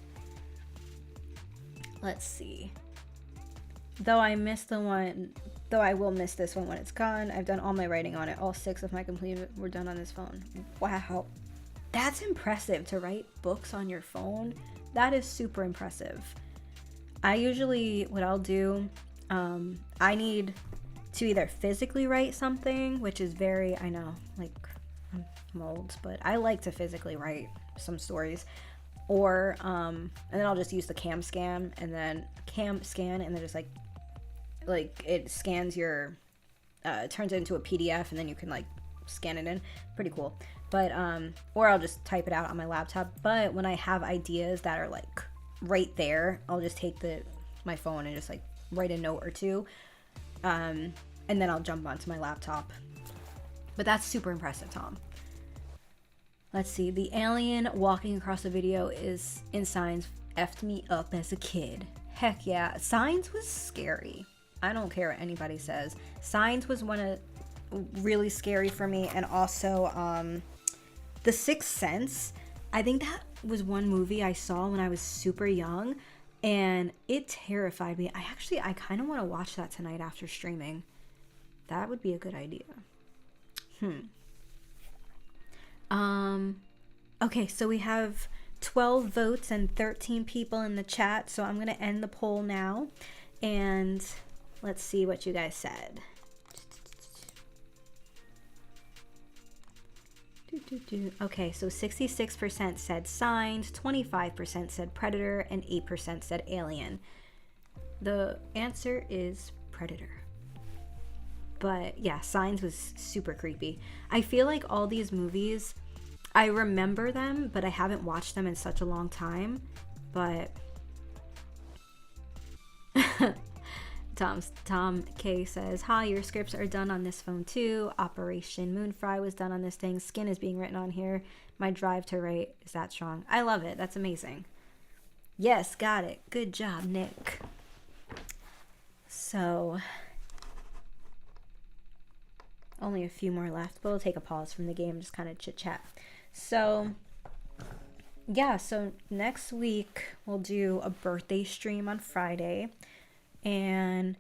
Let's see. Though I will miss this one when it's gone. I've done all my writing on it. All 6 of my completed were done on this phone. Wow. That's impressive to write books on your phone. That is super impressive. What I'll do, I need to either physically write something, which is very, I know, like, I'm old, but I like to physically write some stories. Or, and then I'll just use the cam scan, and then just like it scans your, turns it into a PDF, and then you can like scan it in. Pretty cool. But, or I'll just type it out on my laptop. But when I have ideas that are like right there, I'll just take my phone and just like write a note or two. And then I'll jump onto my laptop. But that's super impressive, Tom. Let's see. The alien walking across the video is in Signs effed me up as a kid. Heck yeah. Signs was scary. I don't care what anybody says. Signs was one of really scary for me. And also The Sixth Sense. I think that was one movie I saw when I was super young, and it terrified me. I kind of want to watch that tonight after streaming. That would be a good idea. Okay, so we have 12 votes and 13 people in the chat, so I'm going to end the poll now, and let's see what you guys said. Okay, so 66% said Signs, 25% said Predator, and 8% said Alien. The answer is Predator. But yeah, Signs was super creepy. I feel like all these movies, I remember them, but I haven't watched them in such a long time. But Tom K says, hi, your scripts are done on this phone too. Operation Moonfry was done on this thing. Skin is being written on here. My drive to write is that strong. I love it. That's amazing. Yes, got it. Good job, Nick. So, only a few more left, but we'll take a pause from the game, just kind of chit chat. So, yeah, so next week we'll do a birthday stream on Friday. And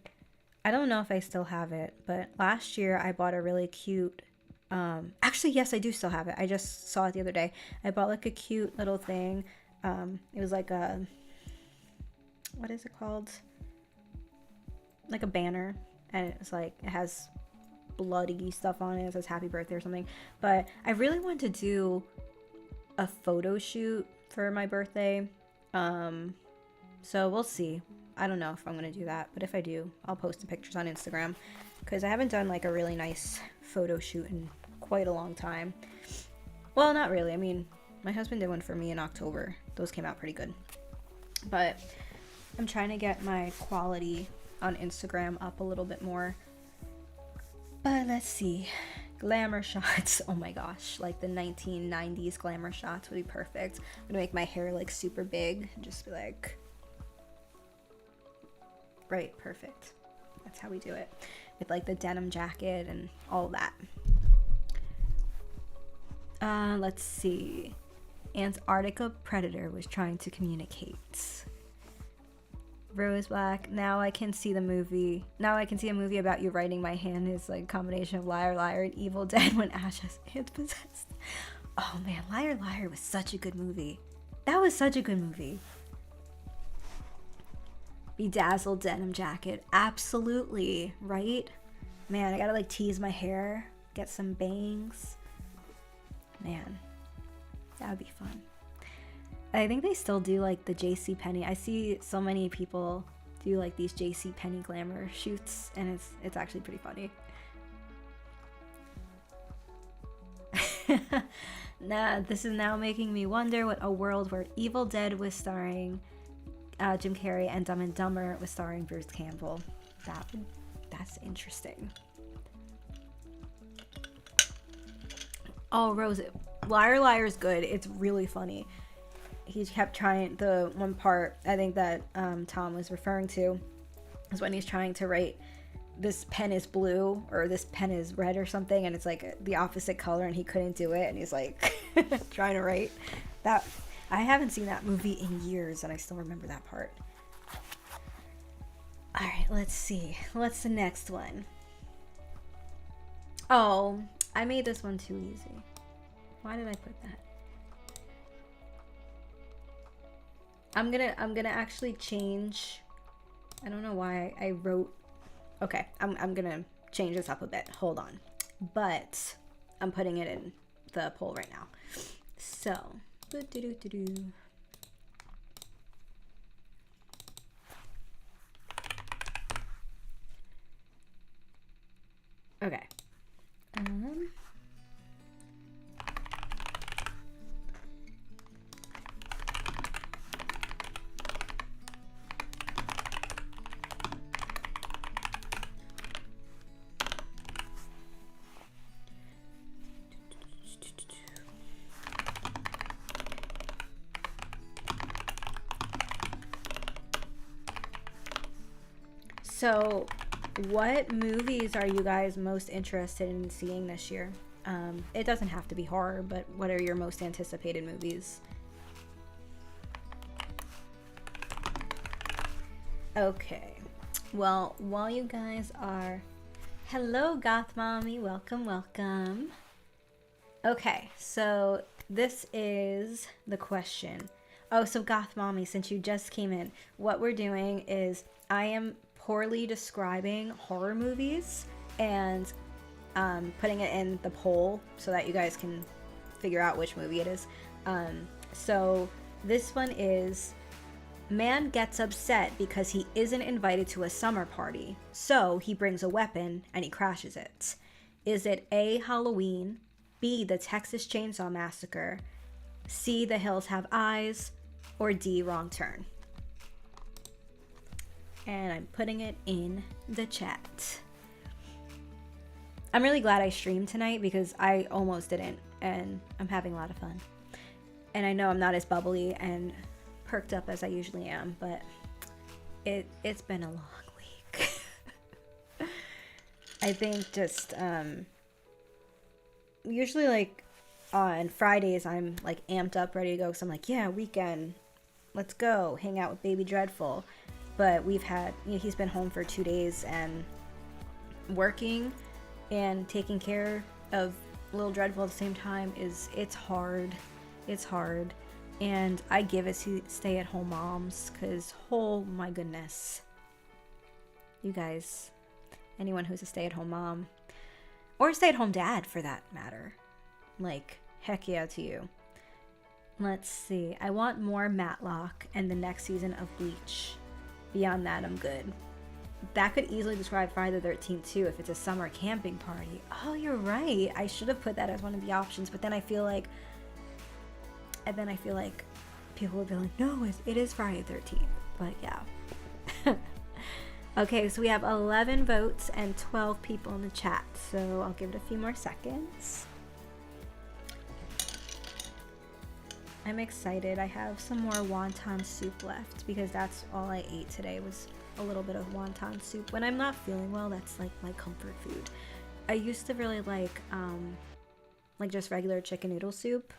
I don't know if I still have it, but last year I bought a really cute, actually, yes, I do still have it. I just saw it the other day. I bought like a cute little thing. It was like a, what is it called? Like a banner. And it's like, it has bloody stuff on it. It says happy birthday or something. But I really want to do a photo shoot for my birthday. So we'll see. I don't know if I'm going to do that, but if I do, I'll post the pictures on Instagram, because I haven't done like a really nice photo shoot in quite a long time. Well, not really. I mean, my husband did one for me in October. Those came out pretty good. But I'm trying to get my quality on Instagram up a little bit more. But let's see. Glamour shots. Oh my gosh. Like the 1990s glamour shots would be perfect. I'm going to make my hair like super big and just be like... Right, perfect. That's how we do it. With like the denim jacket and all that. Let's see. Antarctica Predator was trying to communicate. Rose Black. Now I can see the movie. Now I can see a movie about you writing my hand is like a combination of Liar Liar and Evil Dead when Ash has hands possessed. Oh man, Liar Liar was such a good movie. That was such a good movie. Bedazzled denim jacket. Absolutely, right? Man, I gotta like tease my hair, get some bangs. Man, that would be fun. I think they still do like the JCPenney. I see so many people do like these JCPenney glamour shoots, and it's actually pretty funny. Nah, this is now making me wonder what a world where Evil Dead was starring Jim Carrey and Dumb and Dumber was starring Bruce Campbell. That's interesting. Oh, Rose, Liar Liar is good. It's really funny. He kept trying, the one part I think that Tom was referring to is when he's trying to write, this pen is blue or this pen is red or something, and it's like the opposite color, and he couldn't do it, and he's like trying to write that. I haven't seen that movie in years, and I still remember that part. Alright, let's see. What's the next one? Oh, I made this one too easy. Why did I put that? I'm gonna actually change. I don't know why I wrote. Okay, I'm gonna change this up a bit. Hold on. But I'm putting it in the poll right now. So, okay. So, what movies are you guys most interested in seeing this year? It doesn't have to be horror, but what are your most anticipated movies? Okay. Well, while you guys are... Hello, Goth Mommy. Welcome, welcome. Okay, so this is the question. Oh, so Goth Mommy, since you just came in, what we're doing is I am poorly describing horror movies and putting it in the poll so that you guys can figure out which movie it is. So this one is: man gets upset because he isn't invited to a summer party, so he brings a weapon and he crashes it. Is it A, Halloween, B, the Texas Chainsaw Massacre, C, The Hills Have Eyes, or D, Wrong Turn? And I'm putting it in the chat. I'm really glad I streamed tonight because I almost didn't, and I'm having a lot of fun. And I know I'm not as bubbly and perked up as I usually am, but it's been a long week. I think just usually like on Fridays I'm like amped up, ready to go, because I'm like, yeah, weekend, let's go hang out with baby Dreadful. But we've had, he's been home for 2 days, and working and taking care of little Dreadful at the same time it's hard. And I give it to stay-at-home moms, because oh my goodness, you guys, anyone who's a stay-at-home mom or a stay-at-home dad for that matter, like, heck yeah to you. Let's see. I want more Matlock and the next season of Bleach. Beyond that, I'm good. That could easily describe Friday the 13th too, if it's a summer camping party. Oh, you're right. I should have put that as one of the options, but then I feel like people would be like, no, it is Friday the 13th. But yeah. Okay, so we have 11 votes and 12 people in the chat, so I'll give it a few more seconds. I'm excited. I have some more wonton soup left because that's all I ate today was a little bit of wonton soup. When I'm not feeling well, that's like my comfort food. I used to really like just regular chicken noodle soup,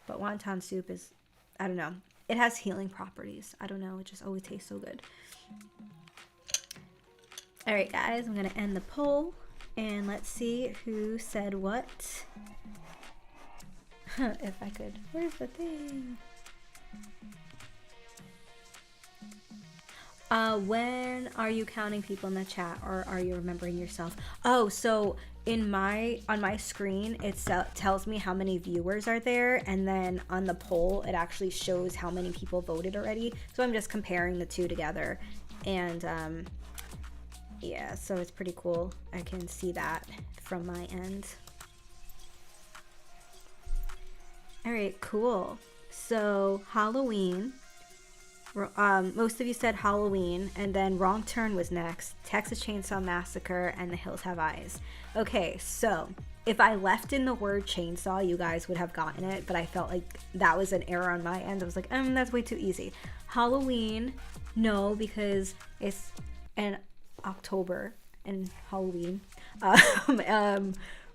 but wonton soup is, I don't know, it has healing properties. I don't know, it just always tastes so good. All right, guys, I'm gonna end the poll and let's see who said what. If I could, where's the thing? When are you counting people in the chat, or are you remembering yourself? Oh, so on my screen, it tells me how many viewers are there, and then on the poll, it actually shows how many people voted already. So I'm just comparing the two together, and yeah, so it's pretty cool. I can see that from my end. All right, cool. So Halloween. Most of you said Halloween, and then Wrong Turn was next, Texas Chainsaw Massacre, and The Hills Have Eyes. Okay, so if I left in the word chainsaw, you guys would have gotten it, but I felt like that was an error on my end. I was like, that's way too easy. Halloween, no, because it's in October and Halloween.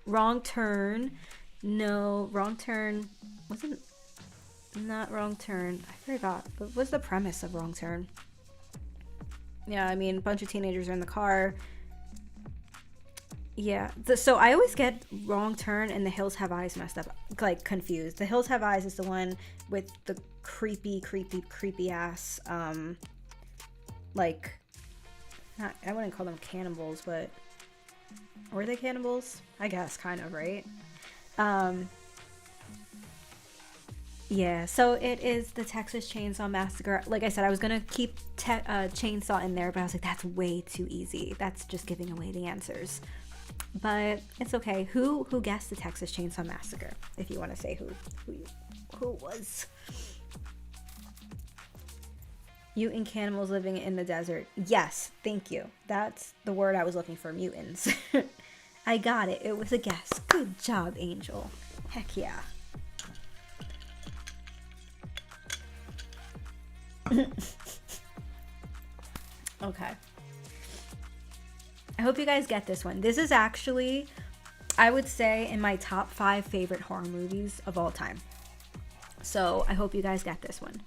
Wrong Turn, no. Wrong Turn wasn't... Not Wrong Turn. I forgot. But what's the premise of Wrong Turn? Yeah, I mean, a bunch of teenagers are in the car. Yeah. So I always get Wrong Turn and The Hills Have Eyes messed up. Like, confused. The Hills Have Eyes is the one with the creepy ass, like, not, I wouldn't call them cannibals, but were they cannibals? I guess, kind of, right? Yeah, so it is the Texas Chainsaw Massacre. Like I said, I was going to keep Chainsaw in there, but I was like, that's way too easy. That's just giving away the answers. But it's okay. Who guessed the Texas Chainsaw Massacre? If you want to say who was. Mutant cannibals living in the desert. Yes, thank you. That's the word I was looking for, mutants. I got it. It was a guess. Good job, Angel. Heck yeah. Okay. hope you guys get this one. This is actually, I would say, in my top 5 favorite horror movies of all time. So I hope you guys get this one.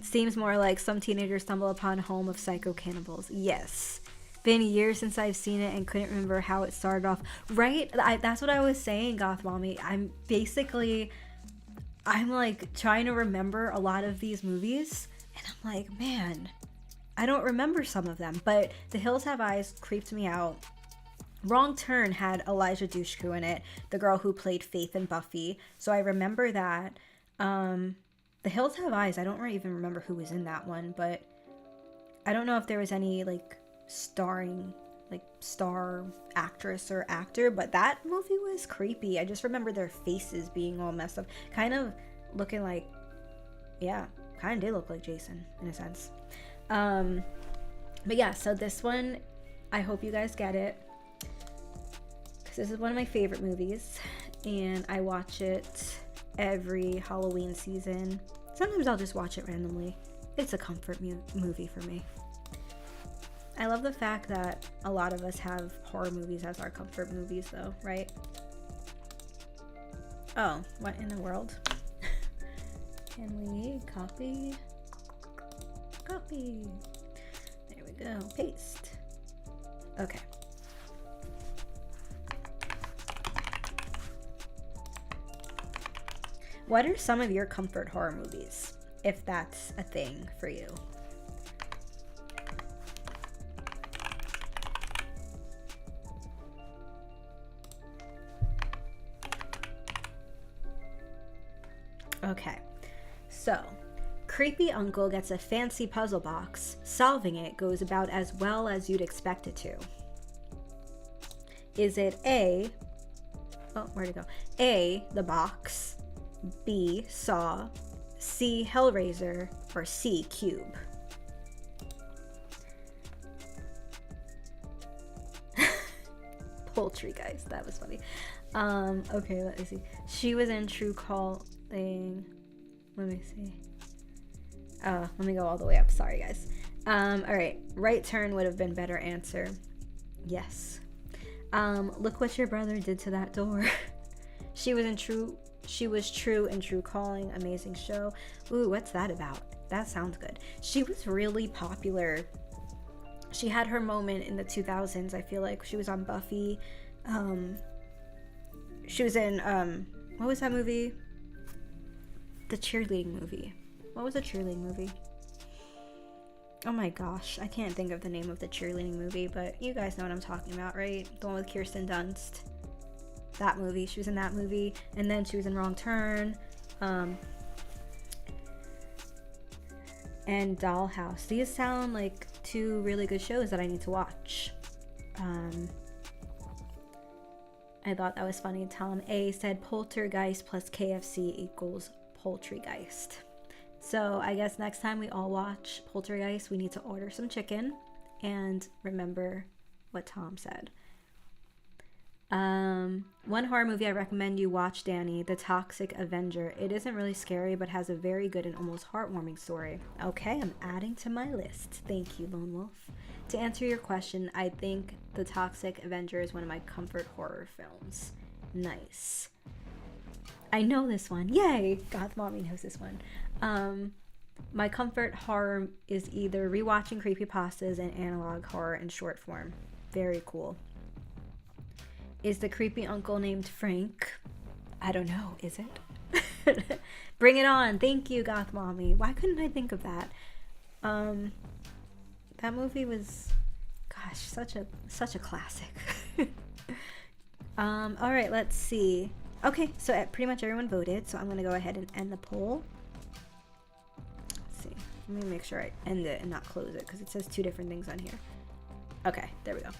Seems more like some teenagers stumble upon a home of psycho cannibals. Yes. Been years since I've seen it and couldn't remember how it started off. Right? That's what I was saying, Goth Mommy. I'm like trying to remember a lot of these movies. And I'm like, man, I don't remember some of them. But The Hills Have Eyes creeped me out. Wrong Turn had Elijah Dushku in it, the girl who played Faith in Buffy. So I remember that. The Hills Have Eyes, I don't even remember who was in that one, but I don't know if there was any like star actress or actor, but that movie was creepy. I just remember their faces being all messed up, kind of looking like, yeah, kind of did look like Jason in a sense. But yeah, so this one, I hope you guys get it, because this is one of my favorite movies, and I watch it every Halloween season. Sometimes I'll just watch it randomly. It's a comfort movie for me. I love the fact that a lot of us have horror movies as our comfort movies though, right? Oh, what in the world? Can we copy? Copy. There we go. Paste. Okay. What are some of your comfort horror movies, if that's a thing for you? Okay, so creepy uncle gets a fancy puzzle box. Solving it goes about as well as you'd expect it to. Is it A, oh, where'd it go? A, the box, B, Saw, C, Hellraiser, or C, Cube? Poultry, guys. That was funny. Okay, let me see. She was in True Calling. Let me see. Oh, let me go all the way up. Sorry, guys. Alright. Right Turn would have been better answer. Yes. Look what your brother did to that door. She was true in True Calling. Amazing show. Ooh, what's that about? That sounds good. She was really popular. She had her moment in the 2000s. I feel like she was on Buffy. She was in what was that movie? The cheerleading movie. What was the cheerleading movie? Oh my gosh, I can't think of the name of the cheerleading movie, but you guys know what I'm talking about, right? The one with Kirsten Dunst. That movie. She was in that movie, and then she was in Wrong Turn, and Dollhouse. These sound like 2 really good shows that I need to watch. I thought that was funny. Tom A said Poltergeist plus KFC equals Poultrygeist. So I guess next time we all watch Poltergeist, we need to order some chicken and remember what Tom said. One horror movie I recommend you watch, Danny, The Toxic Avenger. It isn't really scary, but has a very good and almost heartwarming story. Okay, I'm adding to my list. Thank you, Lone Wolf. To answer your question, I think The Toxic Avenger is one of my comfort horror films. Nice. I know this one. Yay! Goth Mommy knows this one. My comfort horror is either rewatching creepypastas and analog horror in short form. Very cool. Is the creepy uncle named Frank? I don't know. Is it? Bring it on. Thank you, Goth Mommy. Why couldn't I think of that? That movie was, gosh, such a classic. All right, let's see. Okay, so pretty much everyone voted, so I'm gonna go ahead and end the poll. Let's see. Let me make sure I end it and not close it, because it says 2 different things on here. Okay, there we go.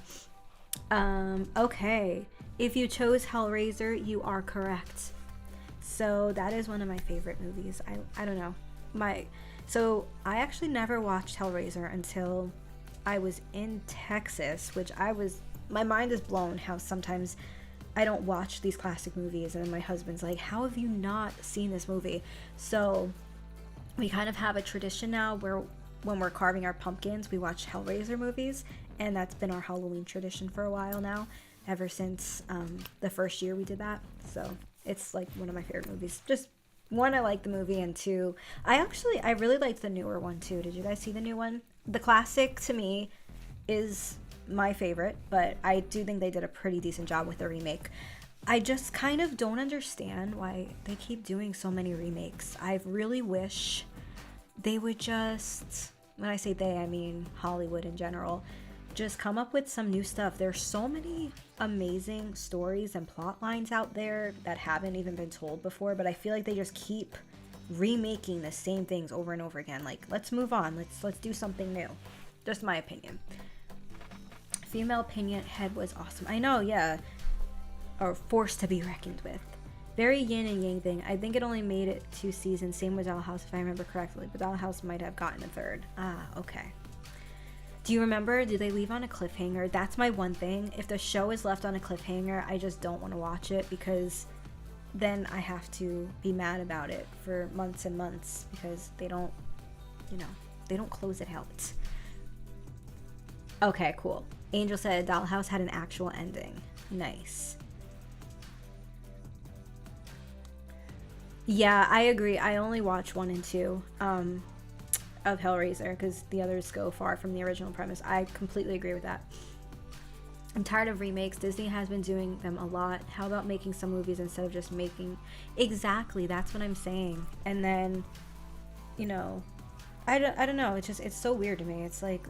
Okay, if you chose Hellraiser, you are correct. So that is one of my favorite movies. I don't know. So I actually never watched Hellraiser until I was in Texas, which my mind is blown how sometimes I don't watch these classic movies, and then my husband's like, how have you not seen this movie? So we kind of have a tradition now where when we're carving our pumpkins, we watch Hellraiser movies, and that's been our Halloween tradition for a while now, ever since the first year we did that. So it's like one of my favorite movies. Just one, I like the movie, and two, I really liked the newer one too. Did you guys see the new one? The classic to me is my favorite, but I do think they did a pretty decent job with the remake. I just kind of don't understand why they keep doing so many remakes. I really wish they would just, when I say they, I mean Hollywood in general, just come up with some new stuff. There's so many amazing stories and plot lines out there that haven't even been told before, but I feel like they just keep remaking the same things over and over again. Like, let's move on. Let's do something new. Just my opinion. Female opinion head was awesome. I know, yeah. Or forced to be reckoned with. Very yin and yang thing. I think it only made it 2 seasons. Same with Dollhouse, if I remember correctly. But Dollhouse might have gotten a 3rd. Ah, okay. Do you remember? Did they leave on a cliffhanger? That's my one thing. If the show is left on a cliffhanger, I just don't want to watch it, because then I have to be mad about it for months and months, because they don't, they don't close it out. Okay, cool. Angel said Dollhouse had an actual ending. Nice. Yeah, I agree. I only watch 1 and 2 of Hellraiser, because the others go far from the original premise. I completely agree with that. I'm tired of remakes. Disney has been doing them a lot. How about making some movies instead of just making... Exactly, that's what I'm saying. And then, I don't know. It's so weird to me. It's like,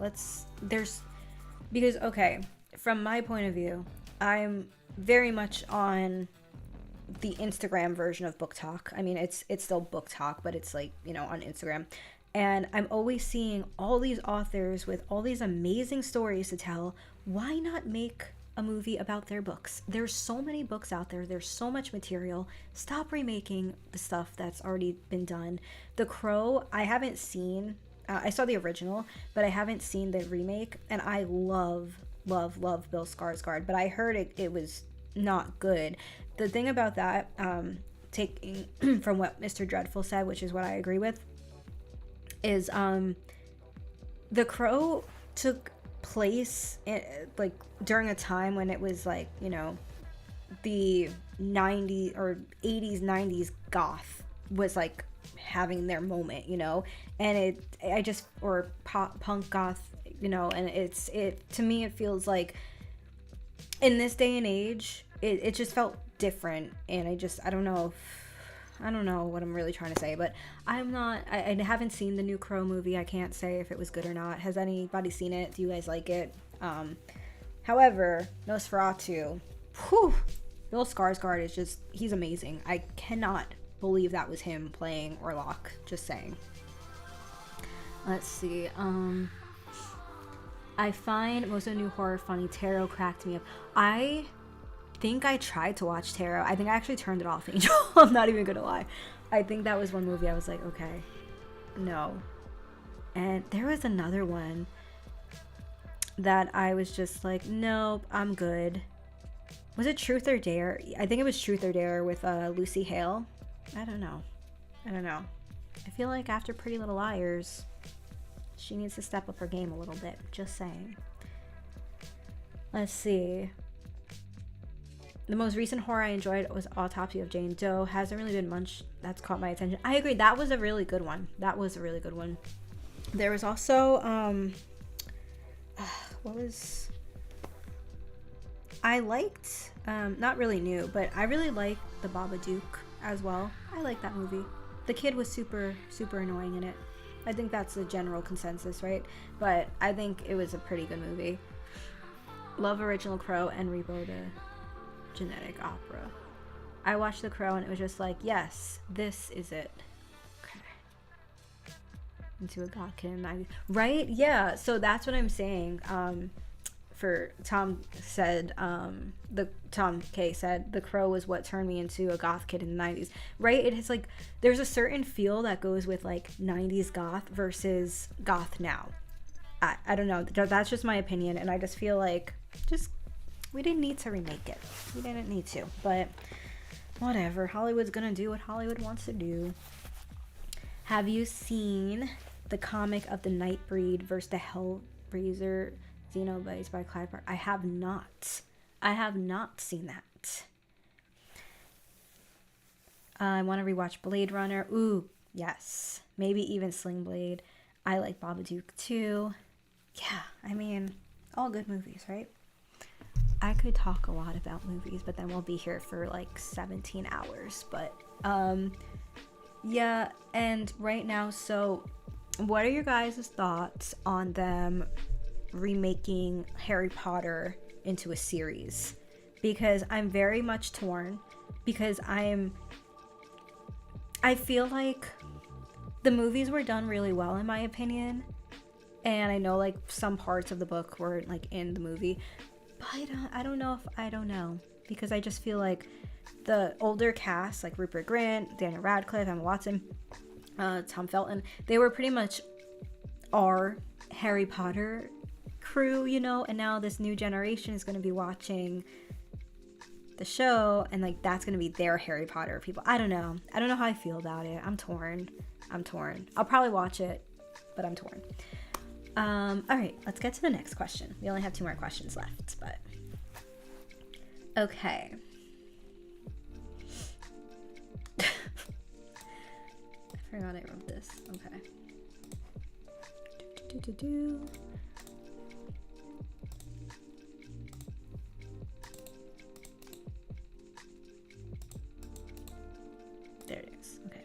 because, okay, from my point of view, I'm very much on the Instagram version of Book Talk. I mean, it's still Book Talk, but it's like, on Instagram. And I'm always seeing all these authors with all these amazing stories to tell. Why not make a movie about their books? There's so many books out there. There's so much material. Stop remaking the stuff that's already been done. The Crow, I haven't seen. I saw the original, but I haven't seen the remake. And I love Bill Skarsgård, but I heard it was not good. The thing about that, taking from what Mr. Dreadful said, which is what I agree with, is The Crow took place like during a time when it was like, the 90s or 80s 90s goth was like having their moment, and or pop punk goth, and it to me it feels like in this day and age it just felt different, and I don't know what I'm really trying to say, but I haven't seen the new Crow movie. I can't say if it was good or not. Has anybody seen it? Do you guys like it? However, Nosferatu, Bill Skarsgård is he's amazing. I cannot believe that was him playing Orlok, just saying. Let's see, I find most of the new horror funny. Tarot cracked me up. I think I tried to watch Tarot. I think I actually turned it off, Angel. I'm not even gonna lie. I think that was one movie I was like, okay, no. And there was another one that I was just like, nope, I'm good. Was it Truth or Dare? I think it was Truth or Dare with Lucy Hale. I don't know. I feel like after Pretty Little Liars, she needs to step up her game a little bit. Just saying. Let's see. The most recent horror I enjoyed was Autopsy of Jane Doe. Hasn't really been much that's caught my attention. I agree. That was a really good one. There was also, I liked, not really new, but I really liked The Babadook as well. I like that movie. The kid was super, super annoying in it. I think that's the general consensus, right? But I think it was a pretty good movie. Love Original Crow and Rebo the Genetic Opera. I watched The Crow and it was just like, yes, this is it. Okay. Into a God Kid in the 90s. Right? Yeah. So that's what I'm saying. For Tom K said The Crow was what turned me into a goth kid in the 90s. Right? It's like there's a certain feel that goes with like 90s goth versus goth now. I don't know. That's just my opinion, and I just feel like we didn't need to remake it. We didn't need to, but whatever. Hollywood's gonna do what Hollywood wants to do. Have you seen the comic of the Nightbreed versus the Hellraiser Xenobites by Clive Barker. I have not seen that. I want to rewatch Blade Runner. Ooh, yes. Maybe even Sling Blade. I like Babadook too. Yeah, I mean, all good movies, right? I could talk a lot about movies, but then we'll be here for like 17 hours. But, yeah, and right now, so what are your guys' thoughts on them remaking Harry Potter into a series? Because I'm very much torn, because I feel like the movies were done really well, in my opinion. And I know like some parts of the book were like in the movie, but I don't know, because I just feel like the older cast, like Rupert Grint, Daniel Radcliffe, Emma Watson, Tom Felton, they were pretty much our Harry Potter crew, you know, and now this new generation is going to be watching the show, and like that's going to be their Harry Potter people. I don't know how I feel about it. I'm torn. I'll probably watch it, but I'm torn. All right, let's get to the next question. We only have 2 more questions left, but okay. I forgot I wrote this. Okay. There it is. Okay.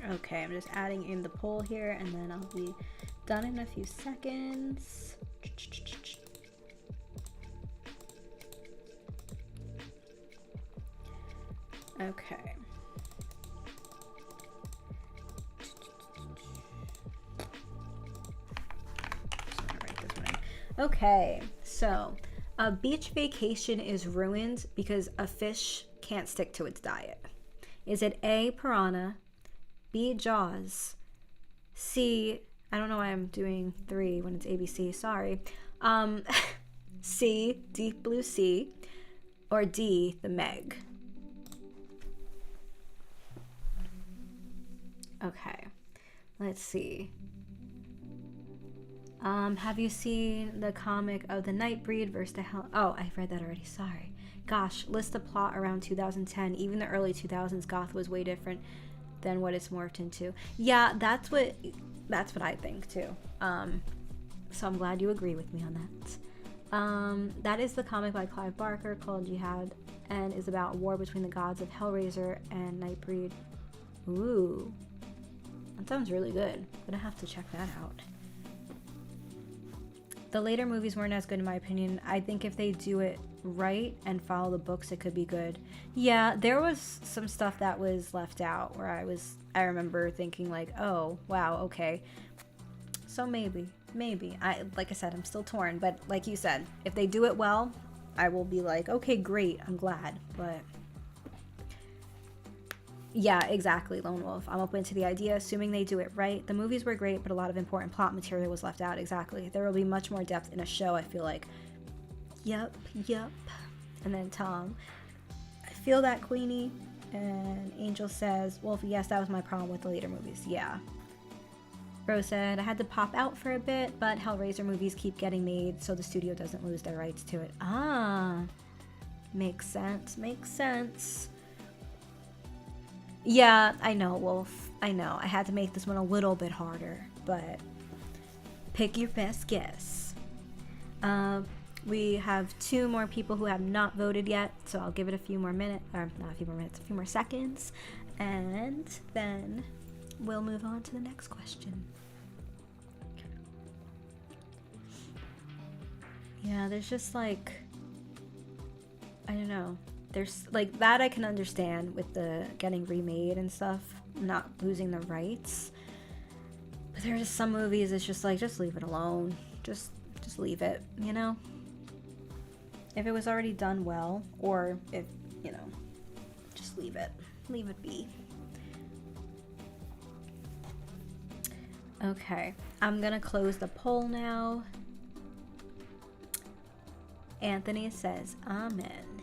Okay, I'm just adding in the poll here, and then I'll be done in a few seconds. Okay. Okay, so a beach vacation is ruined because a fish can't stick to its diet. Is it A, piranha, B, Jaws, C, I don't know why I'm doing 3 when it's ABC, sorry, C, Deep Blue Sea, or D, The Meg? Okay, let's see. Have you seen the comic of the Nightbreed versus the Hell? Oh, I've read that already, sorry. Gosh, list the plot around 2010. Even the early 2000s, Goth was way different than what it's morphed into. Yeah, that's what I think too. So I'm glad you agree with me on that. That is the comic by Clive Barker called Jihad, and is about war between the gods of Hellraiser and Nightbreed. Ooh, that sounds really good. I'm gonna have to check that out. The later movies weren't as good in my opinion. I think if they do it right and follow the books, it could be good. Yeah, there was some stuff that was left out where I remember thinking like, oh, wow, okay. So maybe. Like I said, I'm still torn, but like you said, if they do it well, I will be like, okay, great, I'm glad. But yeah, exactly, Lone Wolf. I'm open to the idea, assuming they do it right. The movies were great, but a lot of important plot material was left out. Exactly. There will be much more depth in a show, I feel like. Yep. And then Tom, I feel that, Queenie. And Angel says, Wolf, yes, that was my problem with the later movies. Yeah. Rose said, I had to pop out for a bit, but Hellraiser movies keep getting made, so the studio doesn't lose their rights to it. Ah. Makes sense. Yeah, I know, Wolf. I know. I had to make this one a little bit harder, but pick your best guess. We have 2 more people who have not voted yet, so I'll give it a few more minutes, or not a few more minutes, a few more seconds, and then we'll move on to the next question. Yeah, there's just like, I don't know. There's like that I can understand with the getting remade and stuff, not losing the rights. But there are just some movies it's just like, just leave it alone. Just leave it, you know? If it was already done well, or if, you know, just leave it. Leave it be. Okay, I'm gonna close the poll now. Anthony says amen.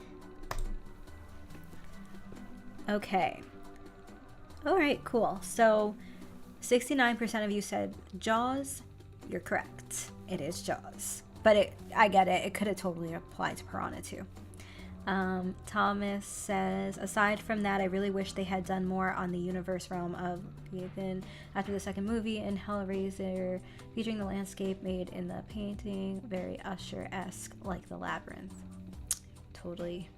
Okay. Alright, cool. So 69% of you said Jaws. You're correct. It is Jaws. But I get it. It could have totally applied to Piranha too. Thomas says, aside from that, I really wish they had done more on the universe realm of Ethan after the second movie and Hellraiser, featuring the landscape made in the painting, very Usher-esque, like the labyrinth. Totally.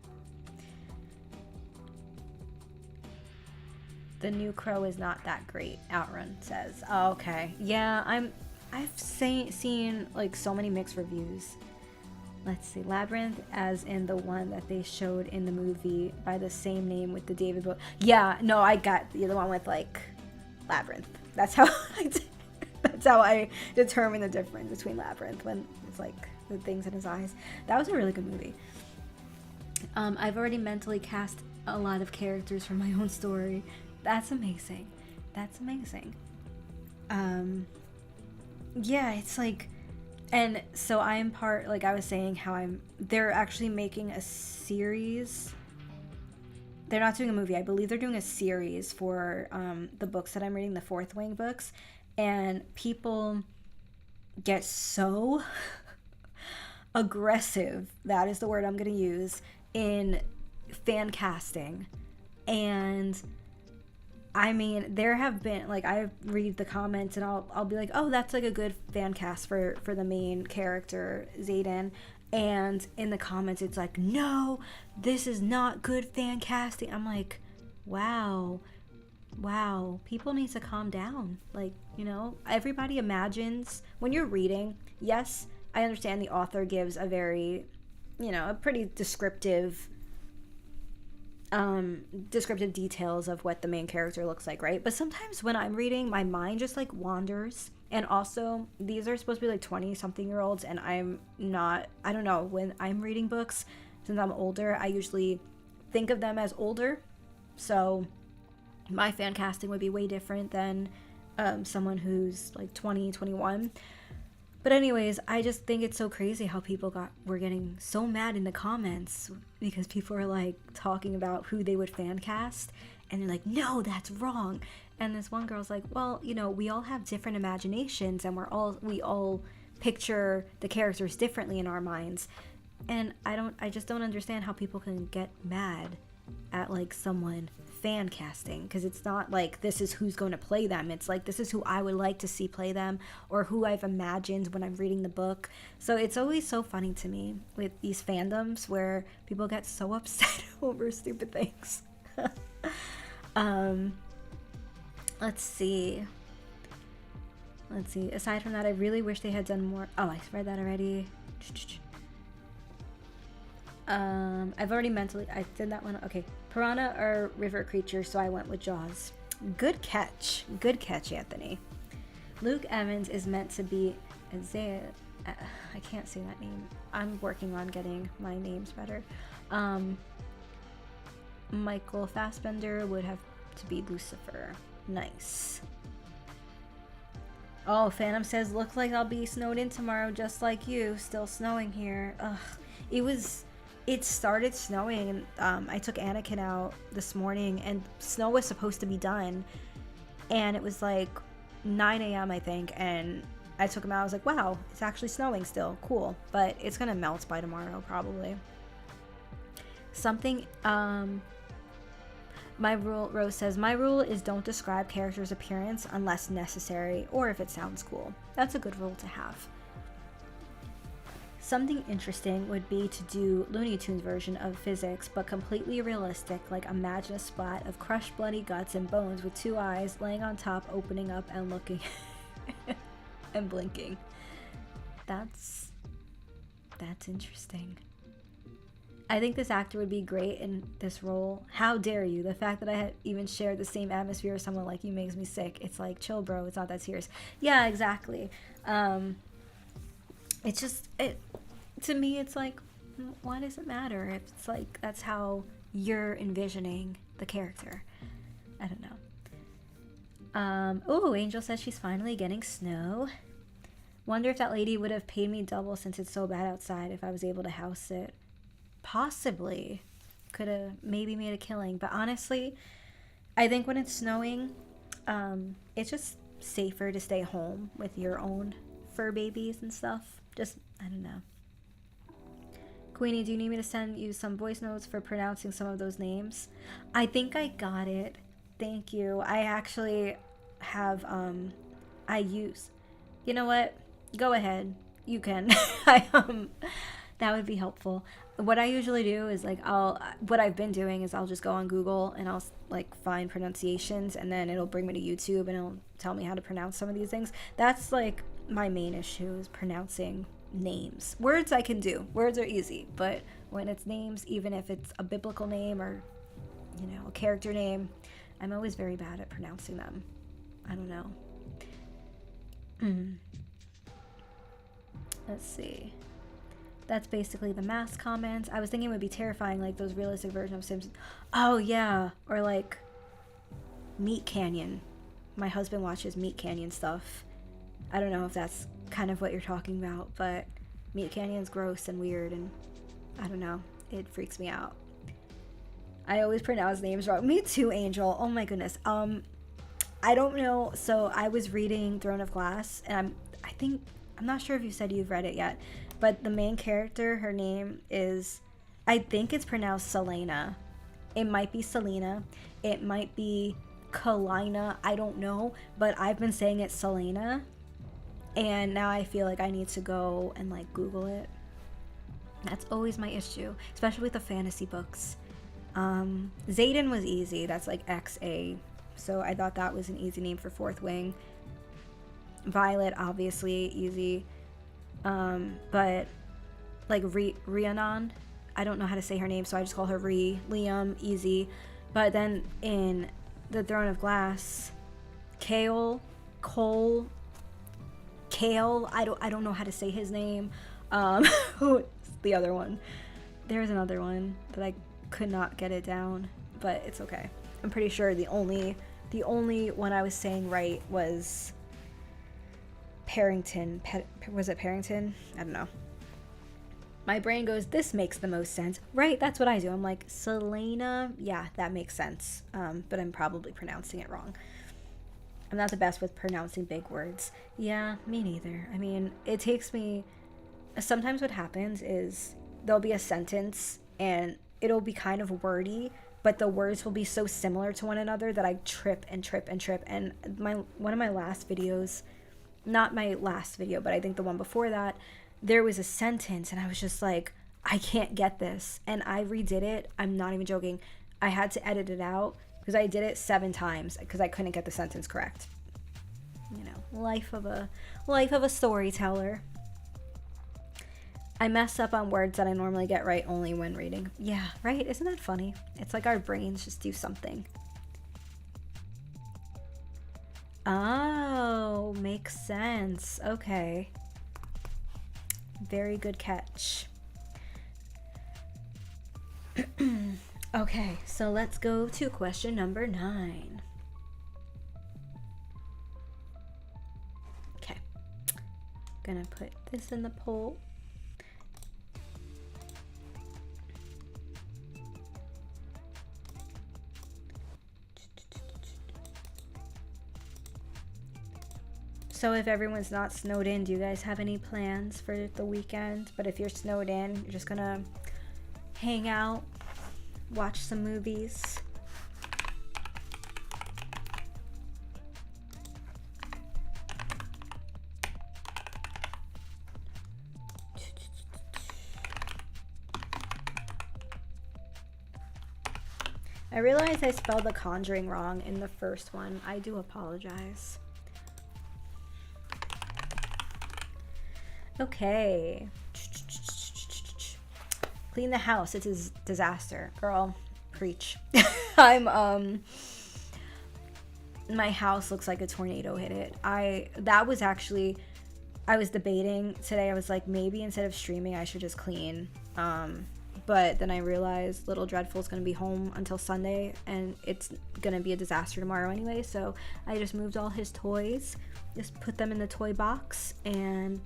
The new Crow is not that great, Outrun says. Oh, okay. Yeah, I've seen like so many mixed reviews. Let's see, Labyrinth, as in the one that they showed in the movie by the same name with the David Bowie. Yeah, no, I got the other one with like Labyrinth. That's how I determine the difference between Labyrinth when it's like the things in his eyes. That was a really good movie. I've already mentally cast a lot of characters for my own story. That's amazing. That's amazing. Yeah, it's like. And so I'm part, like I was saying, they're actually making a series. They're not doing a movie. I believe they're doing a series for the books that I'm reading, the Fourth Wing books. And people get so aggressive, that is the word I'm going to use, in fan casting. And I mean, there have been, like, I read the comments and I'll be like, oh, that's like a good fan cast for the main character, Zayden. And in the comments, it's like, no, this is not good fan casting. I'm like, wow, people need to calm down. Like, you know, everybody imagines when you're reading. Yes, I understand the author gives a very, you know, a pretty descriptive details of what the main character looks like, right? But sometimes when I'm reading, my mind just like wanders. And also, these are supposed to be like 20-something-year-olds, and I'm not, I don't know, when I'm reading books, since I'm older, I usually think of them as older. So my fan casting would be way different than someone who's like 20, 21. But anyways, I just think it's so crazy how people were getting so mad in the comments because people are like talking about who they would fan cast, and they're like, no, that's wrong. And this one girl's like, well, you know, we all have different imaginations, and we all picture the characters differently in our minds. And I just don't understand how people can get mad at like someone fan casting, because it's not like this is who's going to play them. It's like this is who I would like to see play them, or who I've imagined when I'm reading the book. So it's always so funny to me with these fandoms where people get so upset over stupid things. Let's see. Aside from that, I really wish they had done more. Oh, I read that already. I've already I did that one. Okay. Piranha are river creatures, so I went with Jaws. Good catch, Anthony. Luke Evans is meant to be Isaiah. I can't say that name. I'm working on getting my names better. Michael Fassbender would have to be Lucifer. Nice. Oh, Phantom says, look like I'll be snowed in tomorrow just like you. Still snowing here. Ugh. It started snowing, and I took Anakin out this morning, and snow was supposed to be done, and it was like 9 a.m. I think, and I took him out. I was like, wow, it's actually snowing still. Cool. But it's gonna melt by tomorrow probably. Rose says, my rule is don't describe characters' appearance unless necessary or if it sounds cool. That's a good rule to have. Something interesting would be to do Looney Tunes version of physics, but completely realistic, like imagine a splat of crushed bloody guts and bones with two eyes laying on top, opening up and looking and blinking. That's interesting. I think this actor would be great in this role. How dare you? The fact that I had even shared the same atmosphere as someone like you makes me sick. It's like, chill, bro. It's not that serious. Yeah, exactly. It's just, to me, it's like, why does it matter if it's like that's how you're envisioning the character? I don't know. Oh, Angel says she's finally getting snow. Wonder if that lady would have paid me double since it's so bad outside if I was able to house it. Possibly. Could have maybe made a killing. But honestly, I think when it's snowing, it's just safer to stay home with your own fur babies and stuff. Just, I don't know. Queenie, do you need me to send you some voice notes for pronouncing some of those names? I think I got it. Thank you. I actually have, you know what? Go ahead. You can. That would be helpful. What I usually do is what I've been doing is I'll just go on Google and I'll like find pronunciations, and then it'll bring me to YouTube and it'll tell me how to pronounce some of these things. That's like my main issue, is pronouncing names. Words I can do. Words are easy, but when it's names, even if it's a biblical name or, you know, a character name, I'm always very bad at pronouncing them. I don't know. Let's see. That's basically the mass comments. I was thinking it would be terrifying, like those realistic versions of Simpsons. Oh yeah, or like Meat Canyon. My husband watches Meat Canyon stuff. I don't know if that's kind of what you're talking about, but Meat Canyon's gross and weird, and I don't know, it freaks me out. I always pronounce names wrong. Me too, Angel. Oh my goodness. I don't know. So I was reading Throne of Glass, and I'm not sure if you said you've read it yet, but the main character, her name is, I think it's pronounced Selena. It might be Selena. It might be Kalina. I don't know, but I've been saying it's Selena, and now I feel like I need to go and like Google it. That's always my issue, especially with the fantasy books. Xaden was easy. That's like XA. So I thought that was an easy name for Fourth Wing. Violet, obviously, easy. But like Rhiannon, I don't know how to say her name, so I just call her Liam, easy. But then in the Throne of Glass, Cole, I don't know how to say his name. Who's the other one? There's another one that I could not get it down, but it's okay. I'm pretty sure the only one I was saying right was Parrington. Was it Parrington? I don't know. My brain goes, this makes the most sense. Right, that's what I do. I'm like, Selena, yeah, that makes sense. But I'm probably pronouncing it wrong. I'm not the best with pronouncing big words. Yeah, me neither. I mean, it takes me... Sometimes what happens is there'll be a sentence and it'll be kind of wordy, but the words will be so similar to one another that I trip. And one of my last videos, not my last video, but I think the one before that, there was a sentence and I was just like, I can't get this. And I redid it. I'm not even joking. I had to edit it out because I did it 7 times because I couldn't get the sentence correct. You know, life of a storyteller. I mess up on words that I normally get right only when reading. Yeah, right? Isn't that funny? It's like our brains just do something. Oh, makes sense. Okay. Very good catch. Okay, so let's go to question number 9. Okay. Gonna put this in the poll. So if everyone's not snowed in, do you guys have any plans for the weekend? But if you're snowed in, you're just gonna hang out, watch some movies. I realized I spelled The Conjuring wrong in the first one. I do apologize. Okay. Clean the house. It's a disaster. Girl, preach. My house looks like a tornado hit it. I was debating today. I was like, maybe instead of streaming, I should just clean. But but then I realized Little Dreadful's gonna be home until Sunday, and it's gonna be a disaster tomorrow anyway, so I just moved all his toys, just put them in the toy box, and